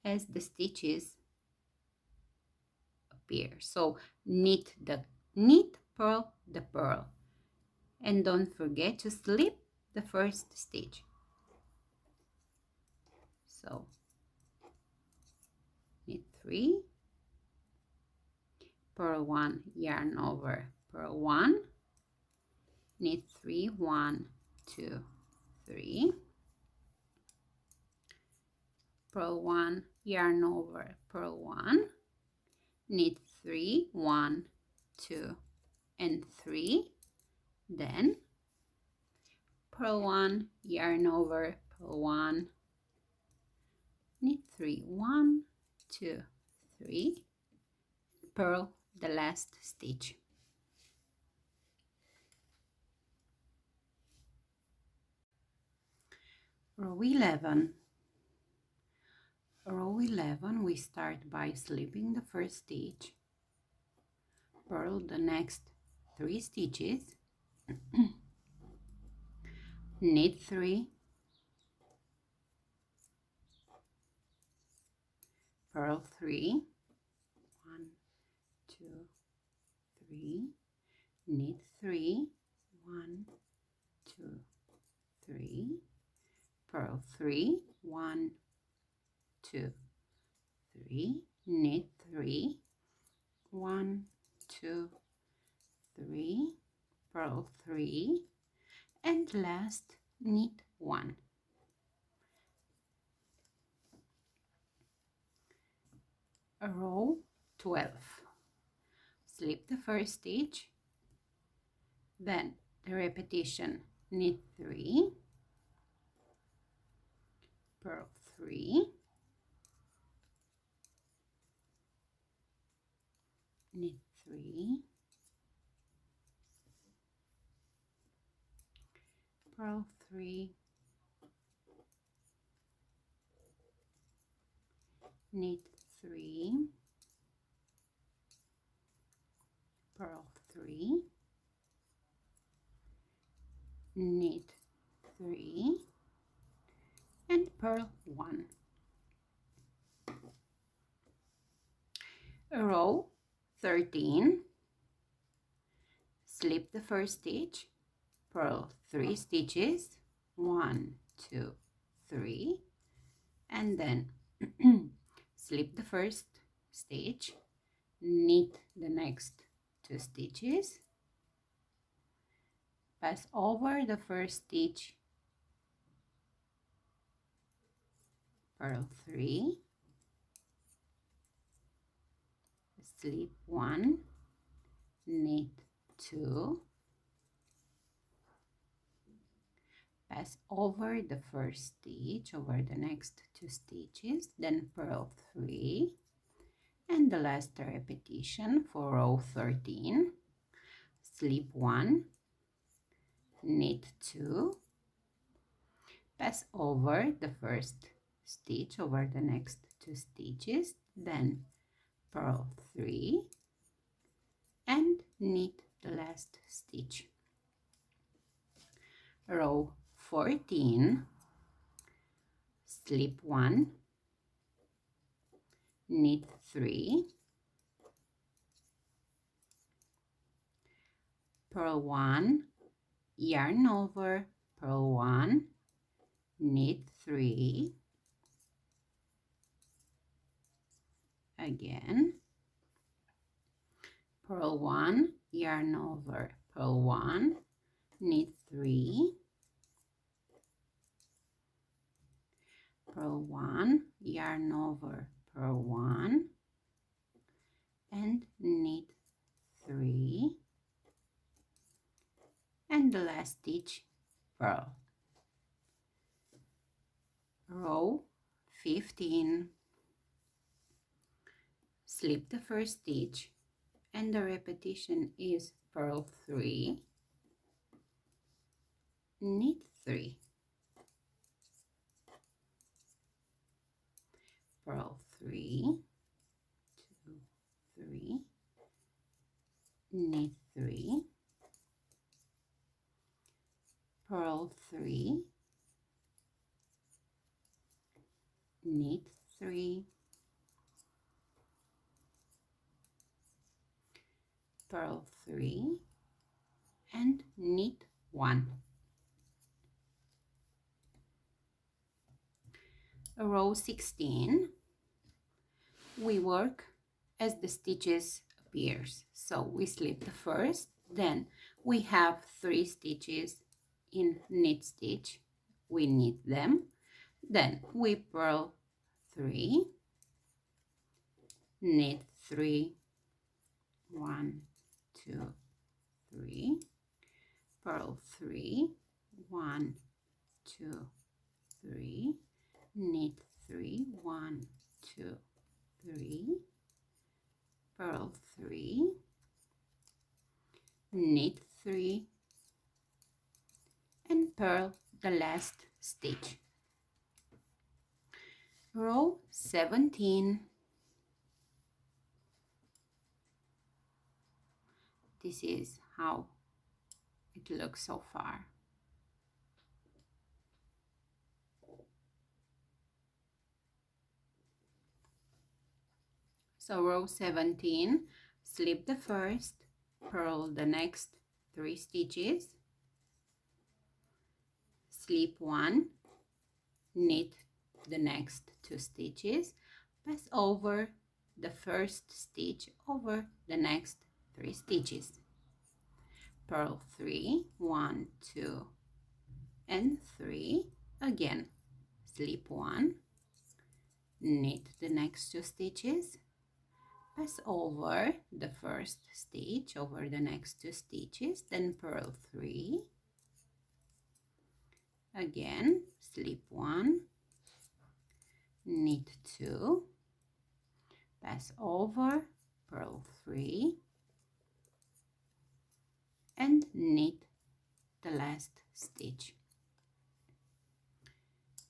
as the stitches appear. So knit, purl the purl, and don't forget to slip the first stitch. So knit 3, purl 1, yarn over, purl 1, knit 3, 1, 2, 3, purl 1, yarn over, purl 1, knit 3, 1, 2, and 3, then purl 1, yarn over, purl 1, knit 3, 1, 2, 3, purl the last stitch. Row 11. Row 11, we start by slipping the first stitch, purl the next 3 stitches, knit 3, purl 3, 1, 2, 3, knit 3, 1, 2, 3, purl 3, 1, 2, 3, knit 3, 1, 2, 3, purl 3, and last knit 1. Row 12. Slip the first stitch, then the repetition, knit 3, purl 3, knit 3, purl 3, knit 3, purl 3, knit 3, and purl 1. Row 13. Slip the first stitch, purl 3 stitches, 1, 2, 3, and then slip the first stitch, knit the next 2 stitches, pass over the first stitch, purl 3, slip 1, knit 2, pass over the first stitch over the next 2 stitches, then purl 3, and the last repetition for row 13, slip 1, knit 2, pass over the first stitch over the next 2 stitches, then purl 3, and knit the last stitch. Row 14, slip 1, knit 3, purl 1, yarn over, purl 1, knit 3, again, purl 1, yarn over, purl 1, knit 3, purl 1, yarn over, purl 1, and knit 3, and the last stitch, purl. Row 15. Slip the first stitch, and the repetition is purl 3, knit 3, purl 3, 2, 3, knit 3, purl 3, knit 3, purl 3, and knit 1. Row 16, we work as the stitches pairs. So we slip the first, then we have 3 stitches in knit stitch. We knit them, then we purl 3, knit 3, 1, 2, 3, purl 3, 1, 2, 3, knit 3, 1, 2, 3, purl 3, knit 3, and purl the last stitch. Row 17. This is how it looks so far. So row 17, slip the first, purl the next 3 stitches, slip 1, knit the next 2 stitches, pass over the first stitch over the next 3 stitches, purl 3, 1, 2, and 3, again, slip 1, knit the next 2 stitches, pass over the first stitch over the next 2 stitches, then purl 3, again, slip 1, knit 2, pass over, purl 3, and knit the last stitch.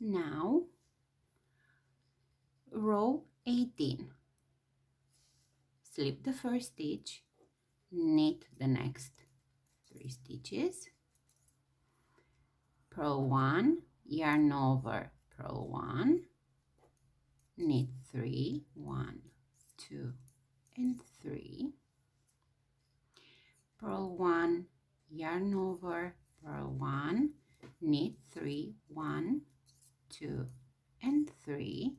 Now row 18, slip the first stitch, knit the next 3 stitches, purl 1, yarn over, purl 1, knit 3, 1, 2, and 3, purl 1, yarn over, purl 1, knit 3, 1, 2, and 3,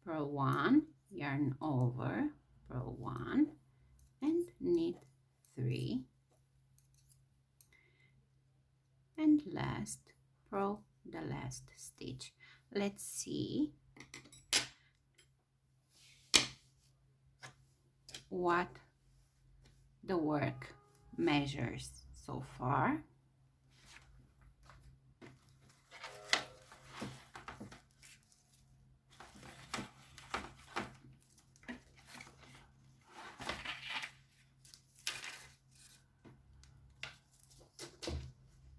purl 1, yarn over, purl 1, and knit 3, and last, purl the last stitch. Let's see what the work measures so far.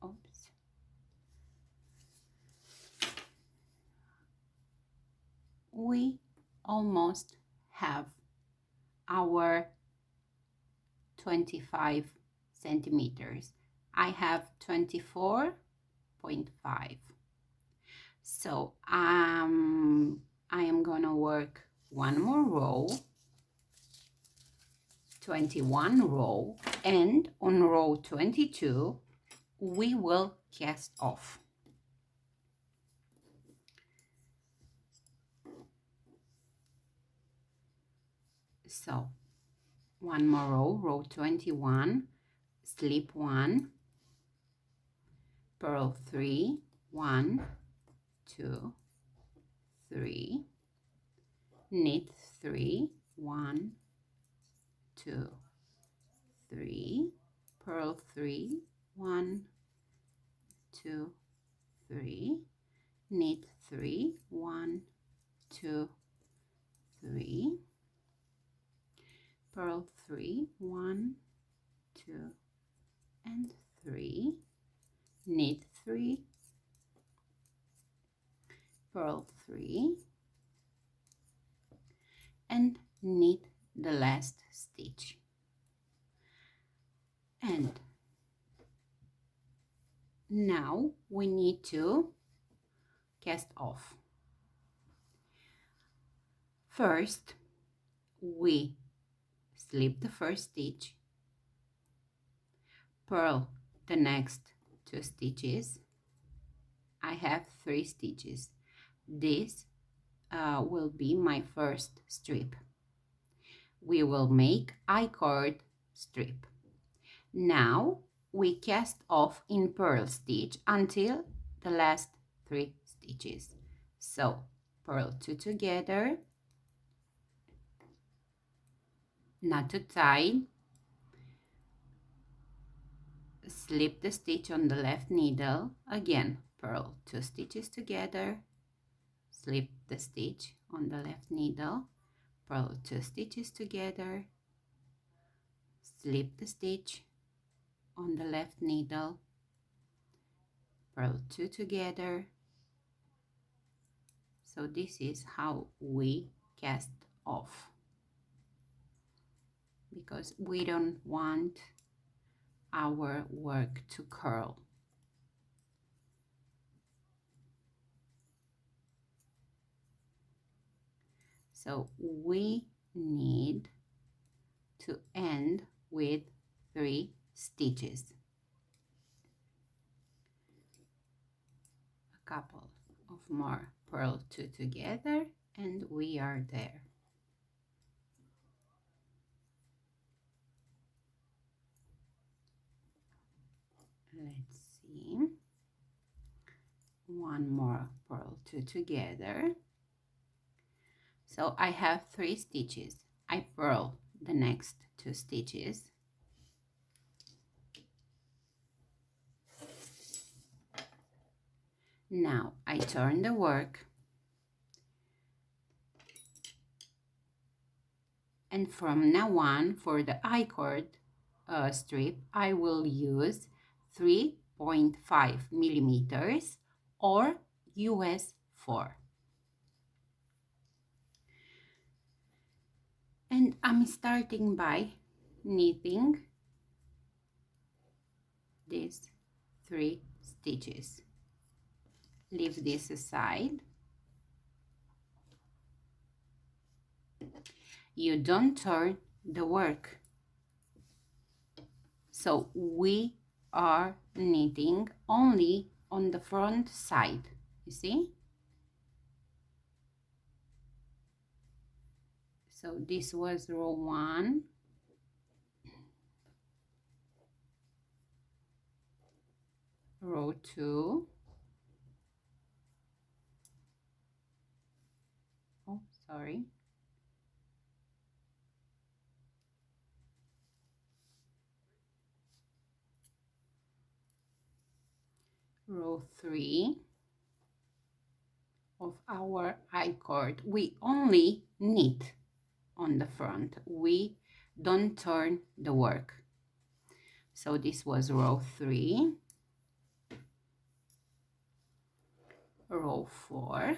Oops. We almost have our 25 centimeters. I have 24.5. So I am gonna work one more row, 21 row, and on row 22 we will cast off. So one more row, row 21, slip 1, purl 3, 1, 2, 3, knit 3, 1, 2, 3, purl 3, 1, 2, 3, knit 3, 1, 2, 3, purl 3, 1, 2, and 3, knit 3, purl 3, and knit the last stitch. And now we need to cast off. First, we slip the first stitch, purl the next 2 stitches. I have 3 stitches. This will be my first strip. we will make I-cord strip. Now we cast off in purl stitch until the last 3 stitches. So purl 2 together, not too tight, slip the stitch on the left needle, again purl 2 stitches together, slip the stitch on the left needle, purl 2 stitches together, slip the stitch on the left needle, purl 2 together. So this is how we cast off, because we don't want our work to curl. So we need to end with 3 stitches. A couple of more purl 2 together and we are there. Let's see. One more purl 2 together. So I have 3 stitches. I purl the next 2 stitches. Now I turn the work and from now on for the I-cord strip I will use 3.5 millimeters or US 4. And I'm starting by knitting these 3 stitches. Leave this aside. You don't turn the work. So we are knitting only on the front side, you see? So this was row 1. Row 2. Oh, sorry. Row 3 of our I-cord. We only knit on the front. We don't turn the work. So this was row 3. Row 4.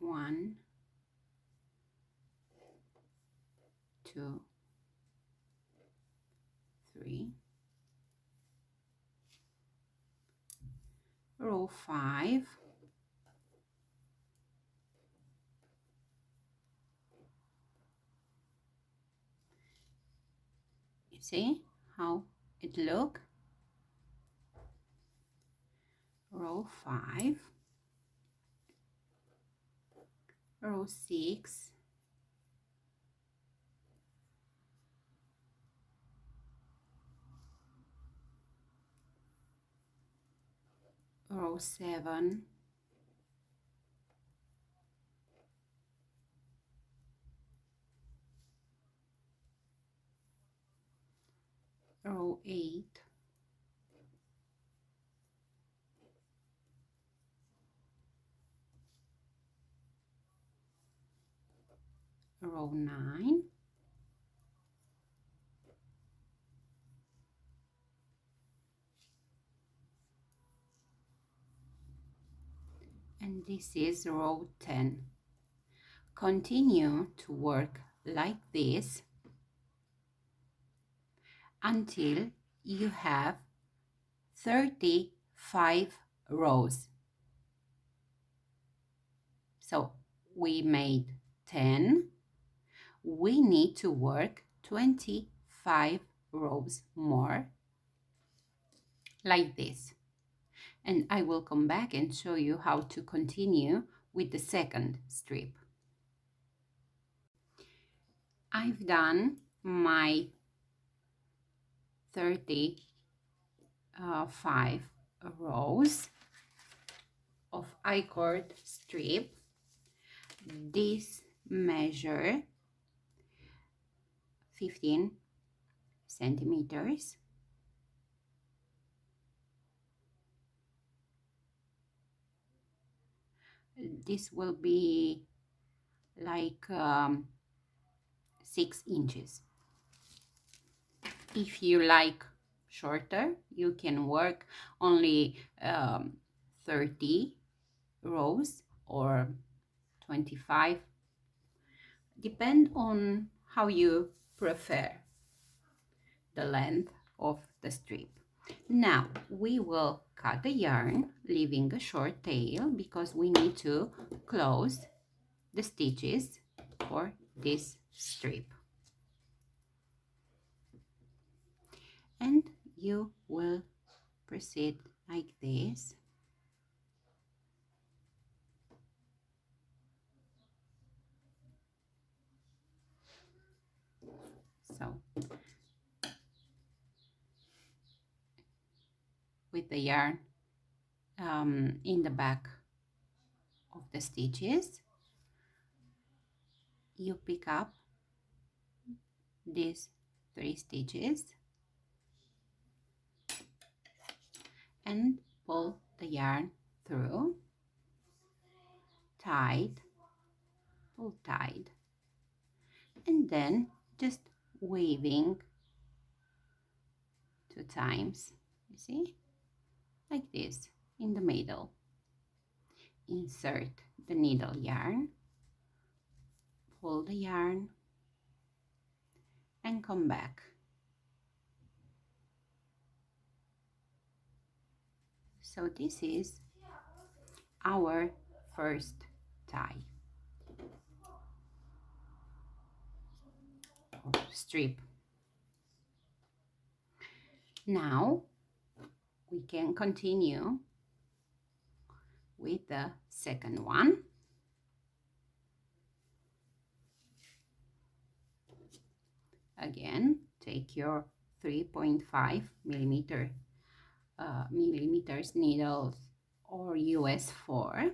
1, 2, 3. Row 5. You see how it look? Row 5. Row 6. Row 7. Row 8. Row 9. And this is row 10. Continue to work like this until you have 35 rows. So we made 10. We need to work 25 rows more like this. And I will come back and show you how to continue with the second strip. I've done my 35 rows of icord strip. This measure 15 centimeters. This will be like 6 inches. If you like shorter, you can work only 30 rows or 25. Depend on how you prefer the length of the strip. Now we will cut the yarn, leaving a short tail because we need to close the stitches for this strip. And you will proceed like this. So with the yarn in the back of the stitches, you pick up these 3 stitches and pull the yarn through, tight, pull tight, and then just waving 2 times, you see, like this in the middle. Insert the needle yarn, pull the yarn, and come back. So this is our first tie or strip. Now we can continue with the second one. Again, take your 3.5 millimeters needles or US 4,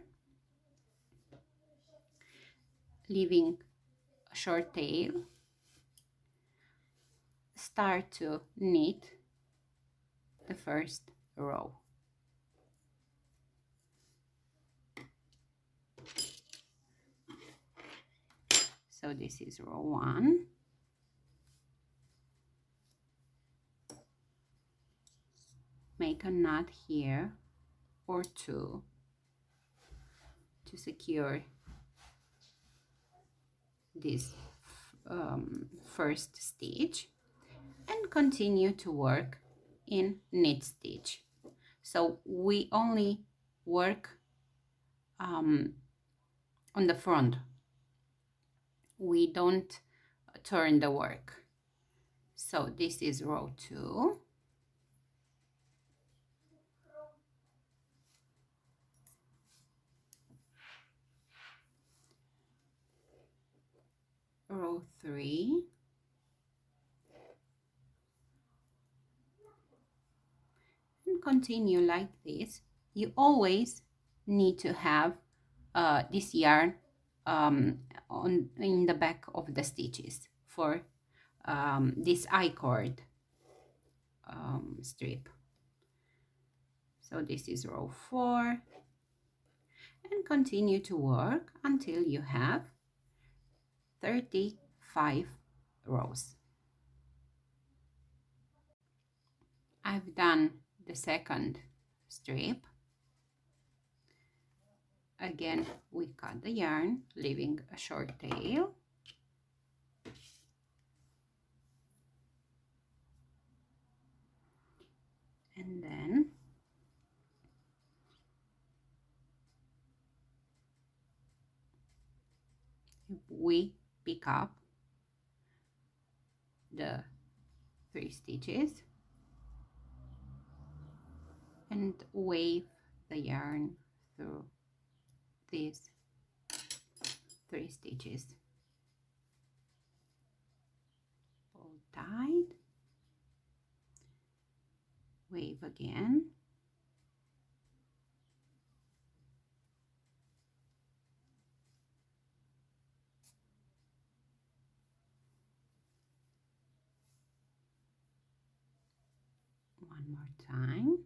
leaving a short tail. Start to knit the first row. So this is row 1. Make a knot here or 2 to secure this first stitch, and continue to work in knit stitch. So we only work on the front. We don't turn the work. So this is row 2. Row 3. And continue like this. You always need to have this yarn in the back of the stitches for this icord strip. So this is row 4, and continue to work until you have 35 rows. I've done the second strip. Again, we cut the yarn, leaving a short tail. And then we pick up the 3 stitches and wave the yarn through these 3 stitches. tight, wave again, one more time,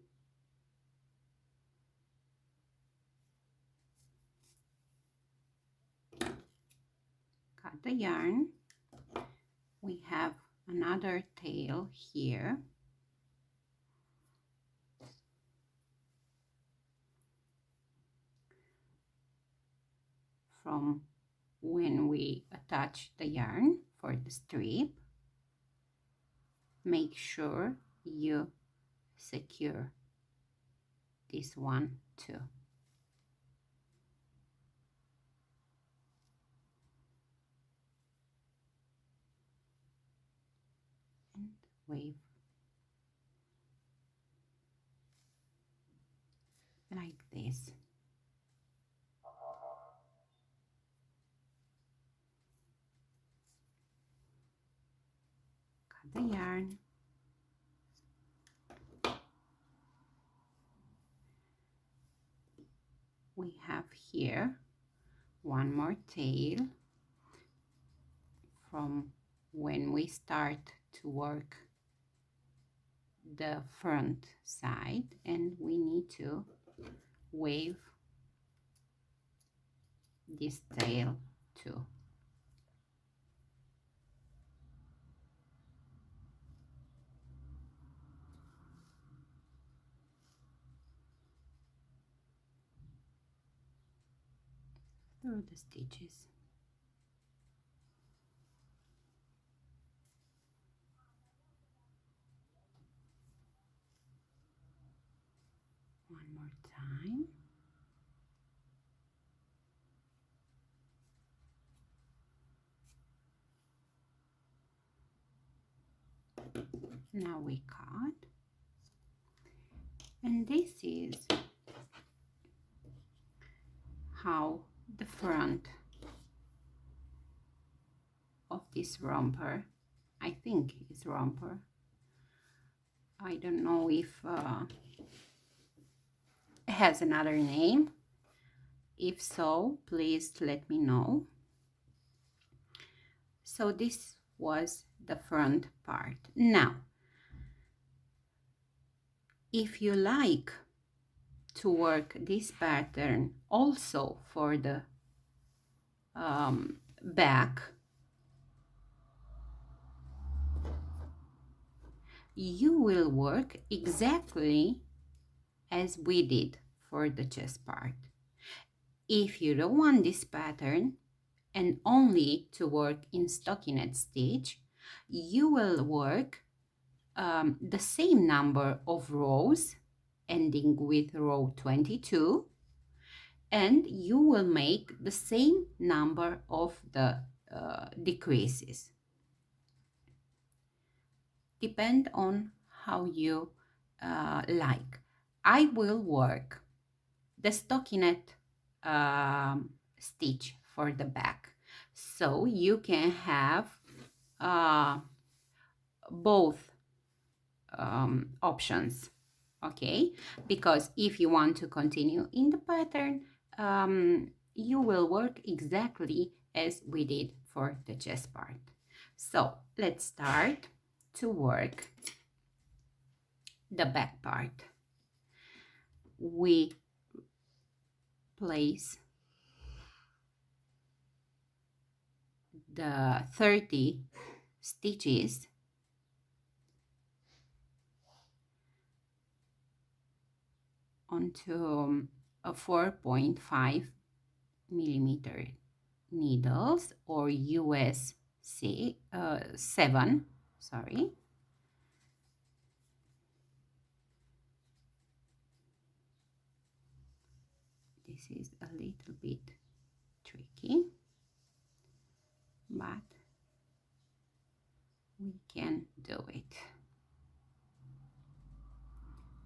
cut the yarn. We have another tail here. From when we attach the yarn for the strip, make sure you secure this one too. And wave like this. Cut the yarn. We have here one more tail from when we start to work the front side, and we need to wave this tail too. Through the stitches. One more time. Now we cut, and this is how the front of this romper, I think it's romper, I don't know if it has another name. If so, please let me know. So this was the front part. Now, if you like to work this pattern also for the back, you will work exactly as we did for the chest part. If you don't want this pattern and only to work in stockinette stitch, you will work the same number of rows ending with row 22, and you will make the same number of the decreases. Depend on how you like. I will work the stockinette stitch for the back, so you can have both options, okay? Because if you want to continue in the pattern, you will work exactly as we did for the chest part. So let's start to work the back part. We place the 30 stitches onto a 4.5 millimeter needles, or US 7, sorry. This is a little bit tricky, but we can do it.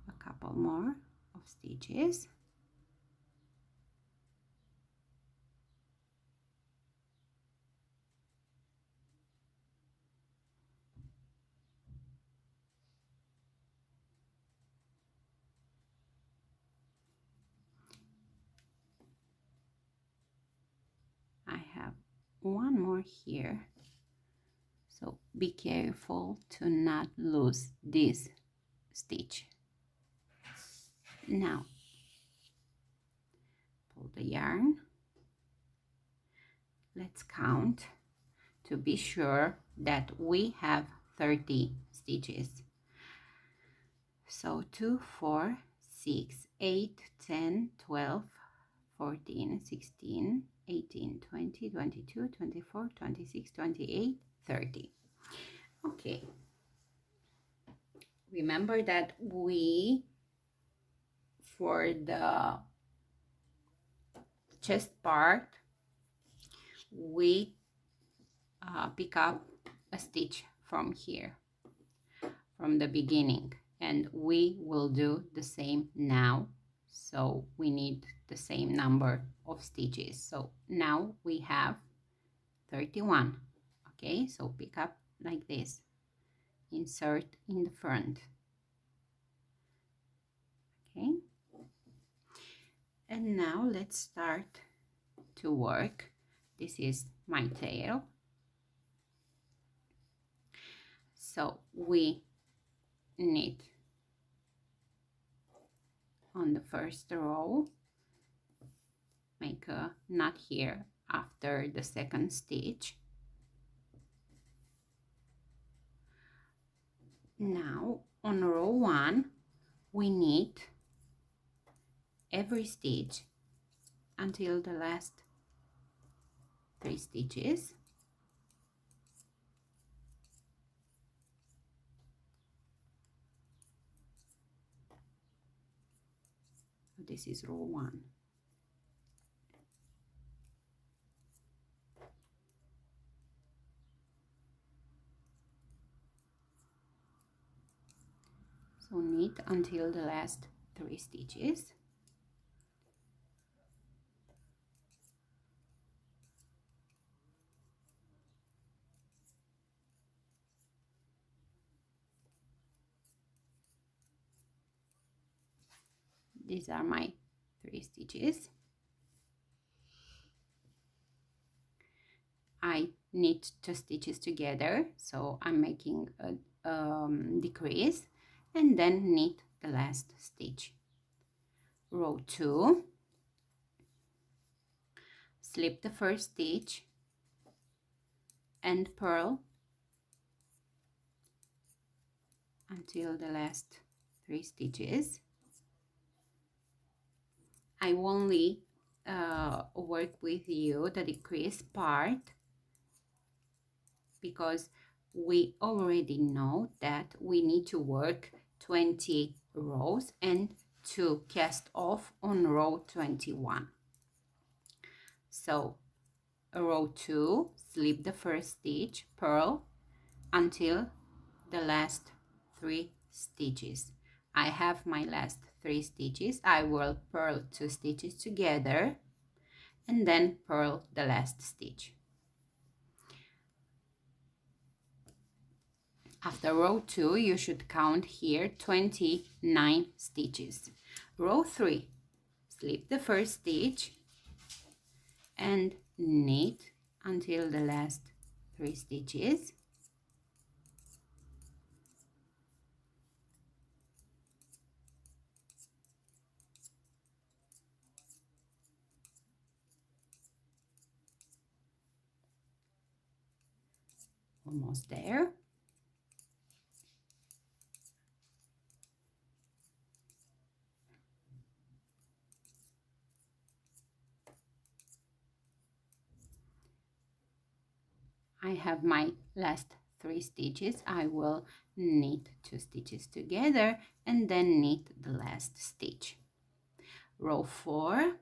A couple more of stitches. have one more here, so be careful to not lose this stitch. Now pull the yarn. Let's count to be sure that we have 30 stitches. So 2, 4, 6, 8, 10, 12, 14, 16, 18, 20, 22, 24, 26, 28, 30. Okay. Remember that for the chest part, we pick up a stitch from here, from the beginning, and we will do the same now. So we need the same number of stitches. So now we have 31. Okay, so pick up like this, insert in the front. Okay, and now let's start to work. This is my tail. So we knit on the first row, make a knot here after the second stitch. Now on row 1 we knit every stitch until the last 3 stitches. This is row 1. So knit until the last 3 stitches. These are my 3 stitches. I knit 2 stitches together, so I'm making a decrease, and then knit the last stitch. Row 2, slip the first stitch and purl until the last 3 stitches. I only work with you the decrease part because we already know that we need to work 20 rows and to cast off on row 21. So row 2, slip the first stitch, purl until the last 3 stitches. I have my last 3 stitches. I will purl 2 stitches together and then purl the last stitch. After row 2, you should count here 29 stitches. Row 3, slip the first stitch and knit until the last 3 stitches. Almost there. I have my last 3 stitches. I will knit 2 stitches together and then knit the last stitch. Row 4,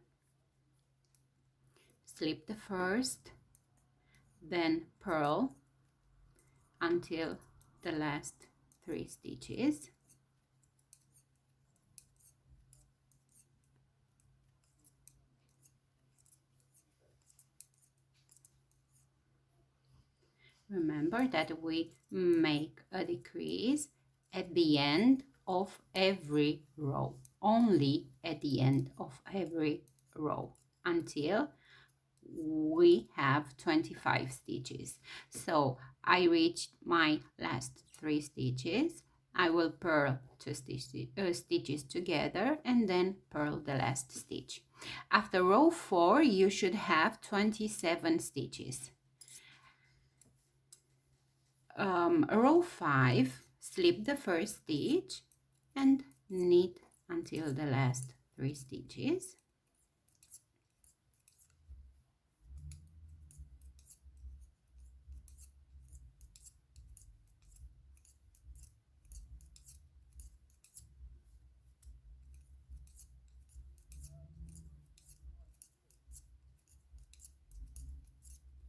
slip the first, then purl until the last 3 stitches. Remember that we make a decrease at the end of every row, only at the end of every row, until we have 25 stitches. So I reached my last 3 stitches. I will purl 2 stitches together and then purl the last stitch. After row 4 you should have 27 stitches. Row 5, slip the first stitch and knit until the last 3 stitches.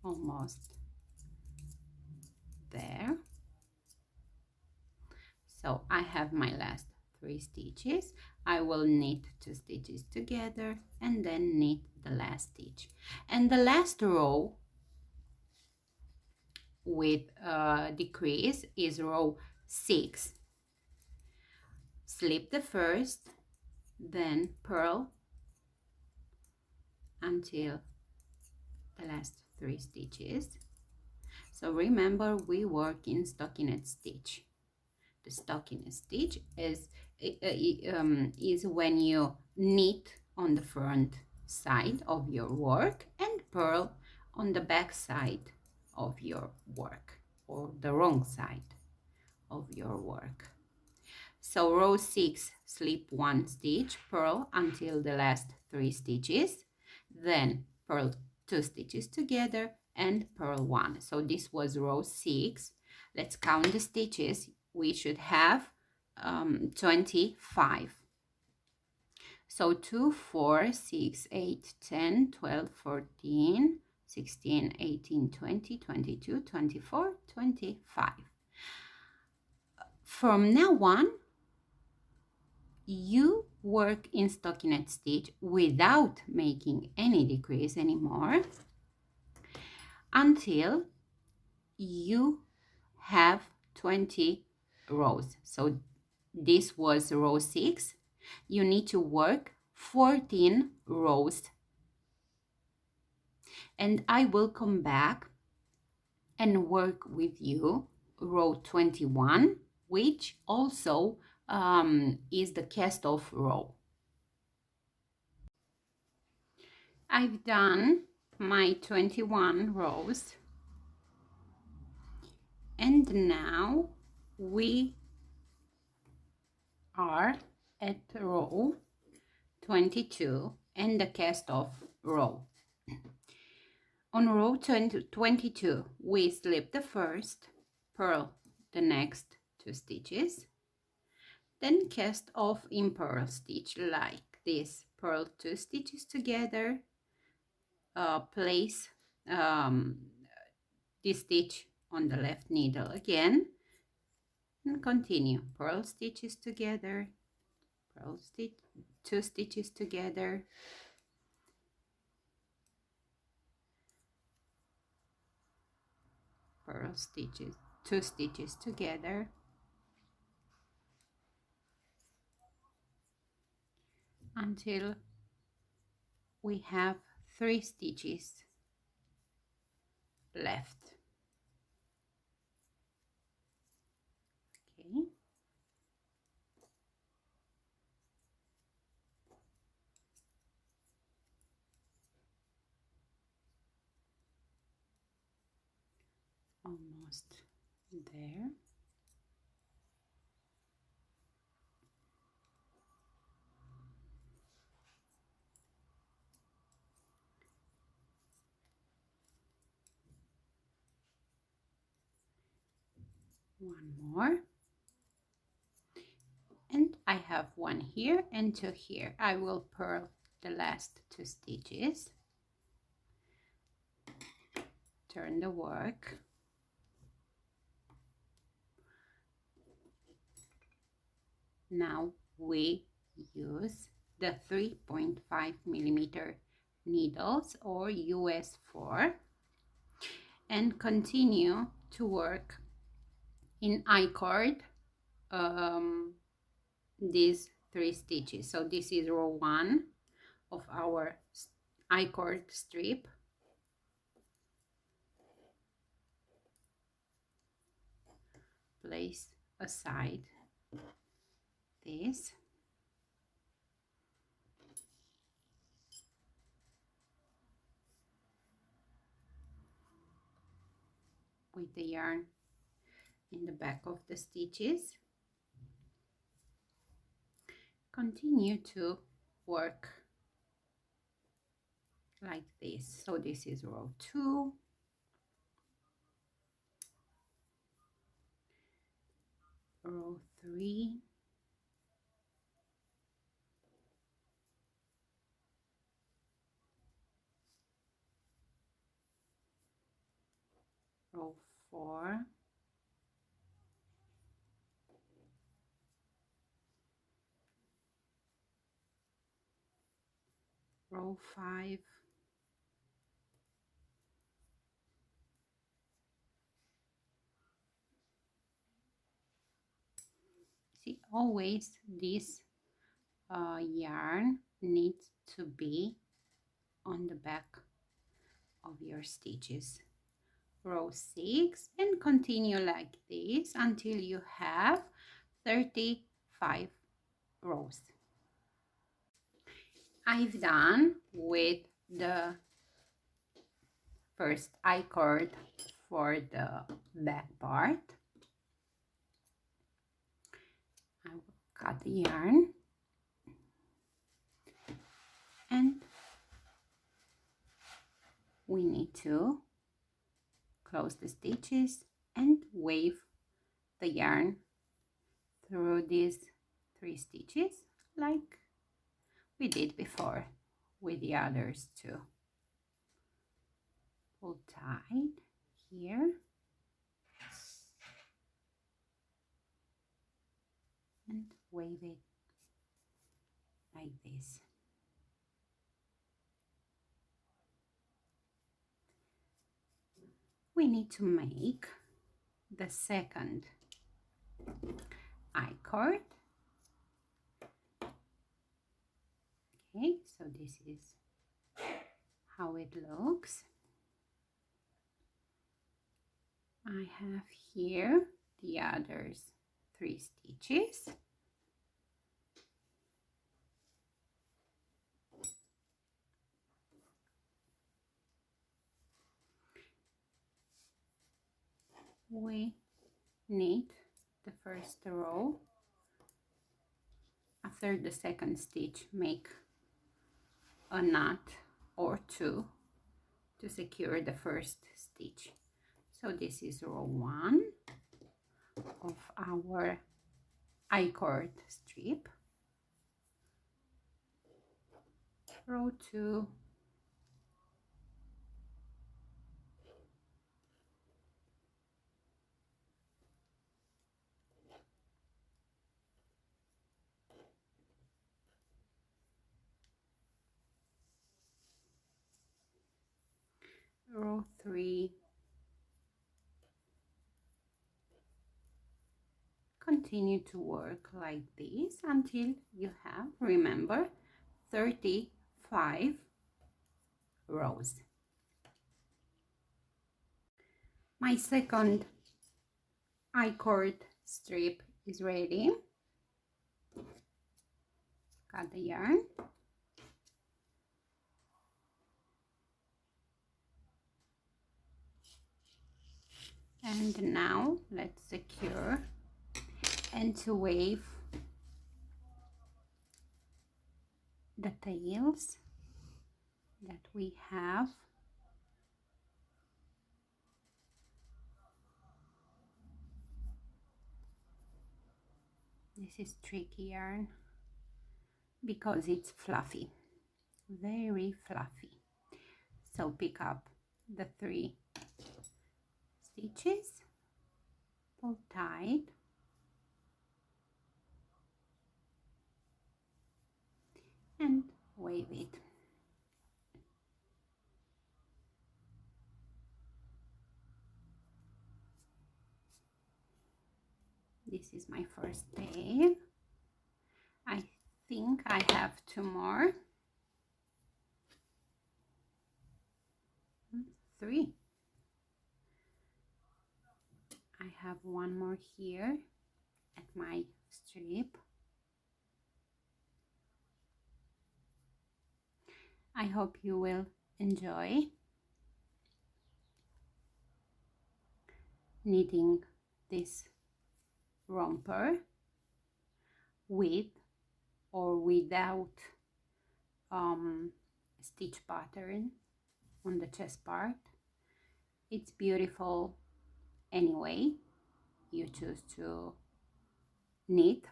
Almost there. So I have my last 3 stitches. I will knit 2 stitches together and then knit the last stitch. And the last row with decrease is row 6. Slip the first, then purl until the last 3 stitches. So remember, we work in stockinette stitch. The stockinette stitch is when you knit on the front side of your work and purl on the back side of your work, or the wrong side of your work. So row 6, slip 1 stitch, purl until the last 3 stitches, then purl 2 stitches together and purl 1. So this was row 6. Let's count the stitches. We should have 25. So 2, 4, 6, 8, 10, 12, 14, 16, 18, 20, 22, 24, 25. From now on, you work in stockinette stitch without making any decrease anymore until you have 20 rows. So this was row 6. You need to work 14 rows, and I will come back and work with you row 21, which also is the cast off row. I've done my 21 rows, and now we are at row 22 and the cast off row. On row 22 we slip the first, purl the next 2 stitches, then cast off in purl stitch like this. Purl 2 stitches together, place this stitch on the left needle again, and continue. Purl stitches together, purl stitch, 2 stitches together, purl stitches, 2 stitches together, until we have 3 stitches left. Okay. Almost there. One more, and I have one here and 2 here. I will purl the last 2 stitches, turn the work, now we use the 3.5 millimeter needles or US 4 and continue to work in icord these 3 stitches. So this is row 1 of our icord strip. place aside this. With the yarn in the back of the stitches. Continue to work like this. So this is row 2, row 3, row 4, row 5, see, always this yarn needs to be on the back of your stitches. Row 6, and continue like this until you have 35 rows. I've done with the first I-cord for the back part. I will cut the yarn and we need to close the stitches and wave the yarn through these 3 stitches like we did before with the others too. Pull tight here and wave it like this. We need to make the second I-cord. Okay, so this is how it looks. I have here the others 3 stitches. We need the first row. After the second stitch, make a knot or 2 to secure the first stitch. So this is row 1 of our I-cord strip. Row 2, row 3, continue to work like this until you have, remember, 35 rows. My second I-cord strip is ready. Cut the yarn. And now let's secure and to wave the tails that we have. This is tricky yarn because it's fluffy, very fluffy. So pick up the 3 stitches, pull tight, and wave it. This is my first tail. I think I have 2 more. 3. I have one more here at my strip. I hope you will enjoy knitting this romper with or without stitch pattern on the chest part. It's beautiful anyway you choose to knit.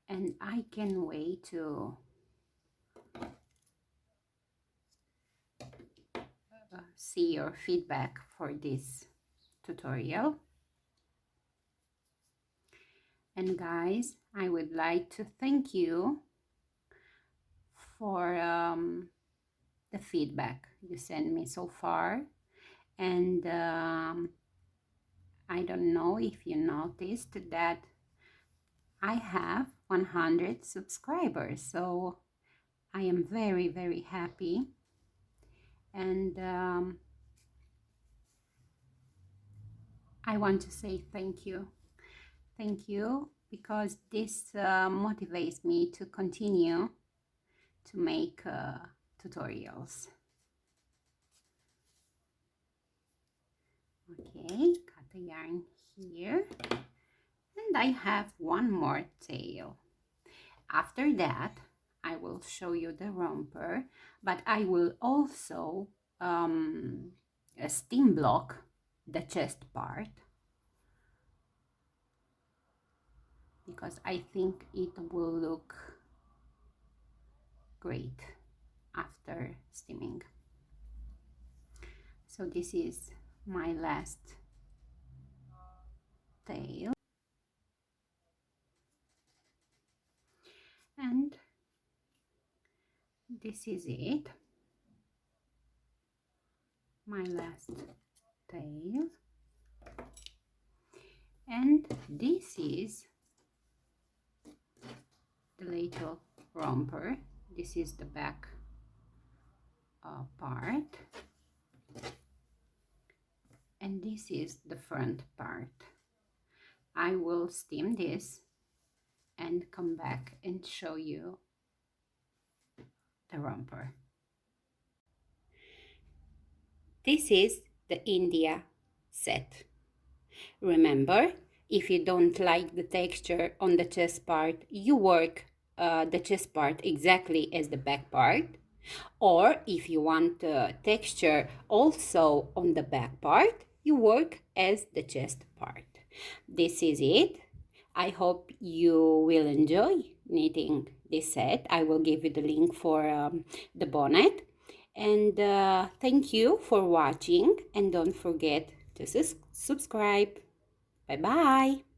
And I can't wait to see your feedback for this tutorial. And guys, I would like to thank you for the feedback you sent me so far. And I don't know if you noticed that I have 100 subscribers, so I am very, very happy. And I want to say thank you. Thank you, because this motivates me to continue to make tutorials. Okay, cut the yarn here. And I have one more tail. After that, I will show you the romper, but I will also steam block the chest part, because I think it will look great after steaming. So this is my last tail, and this is it, my last tail. And this is the little romper. This is the back part, and this is the front part. I will steam this and come back and show you the romper. This is the India set. Remember, if you don't like the texture on the chest part, you work the chest part exactly as the back part. Or if you want texture also on the back part, you work as the chest part. This is it. I hope you will enjoy knitting this set. I will give you the link for the bonnet. And thank you for watching, and don't forget to subscribe. Bye bye.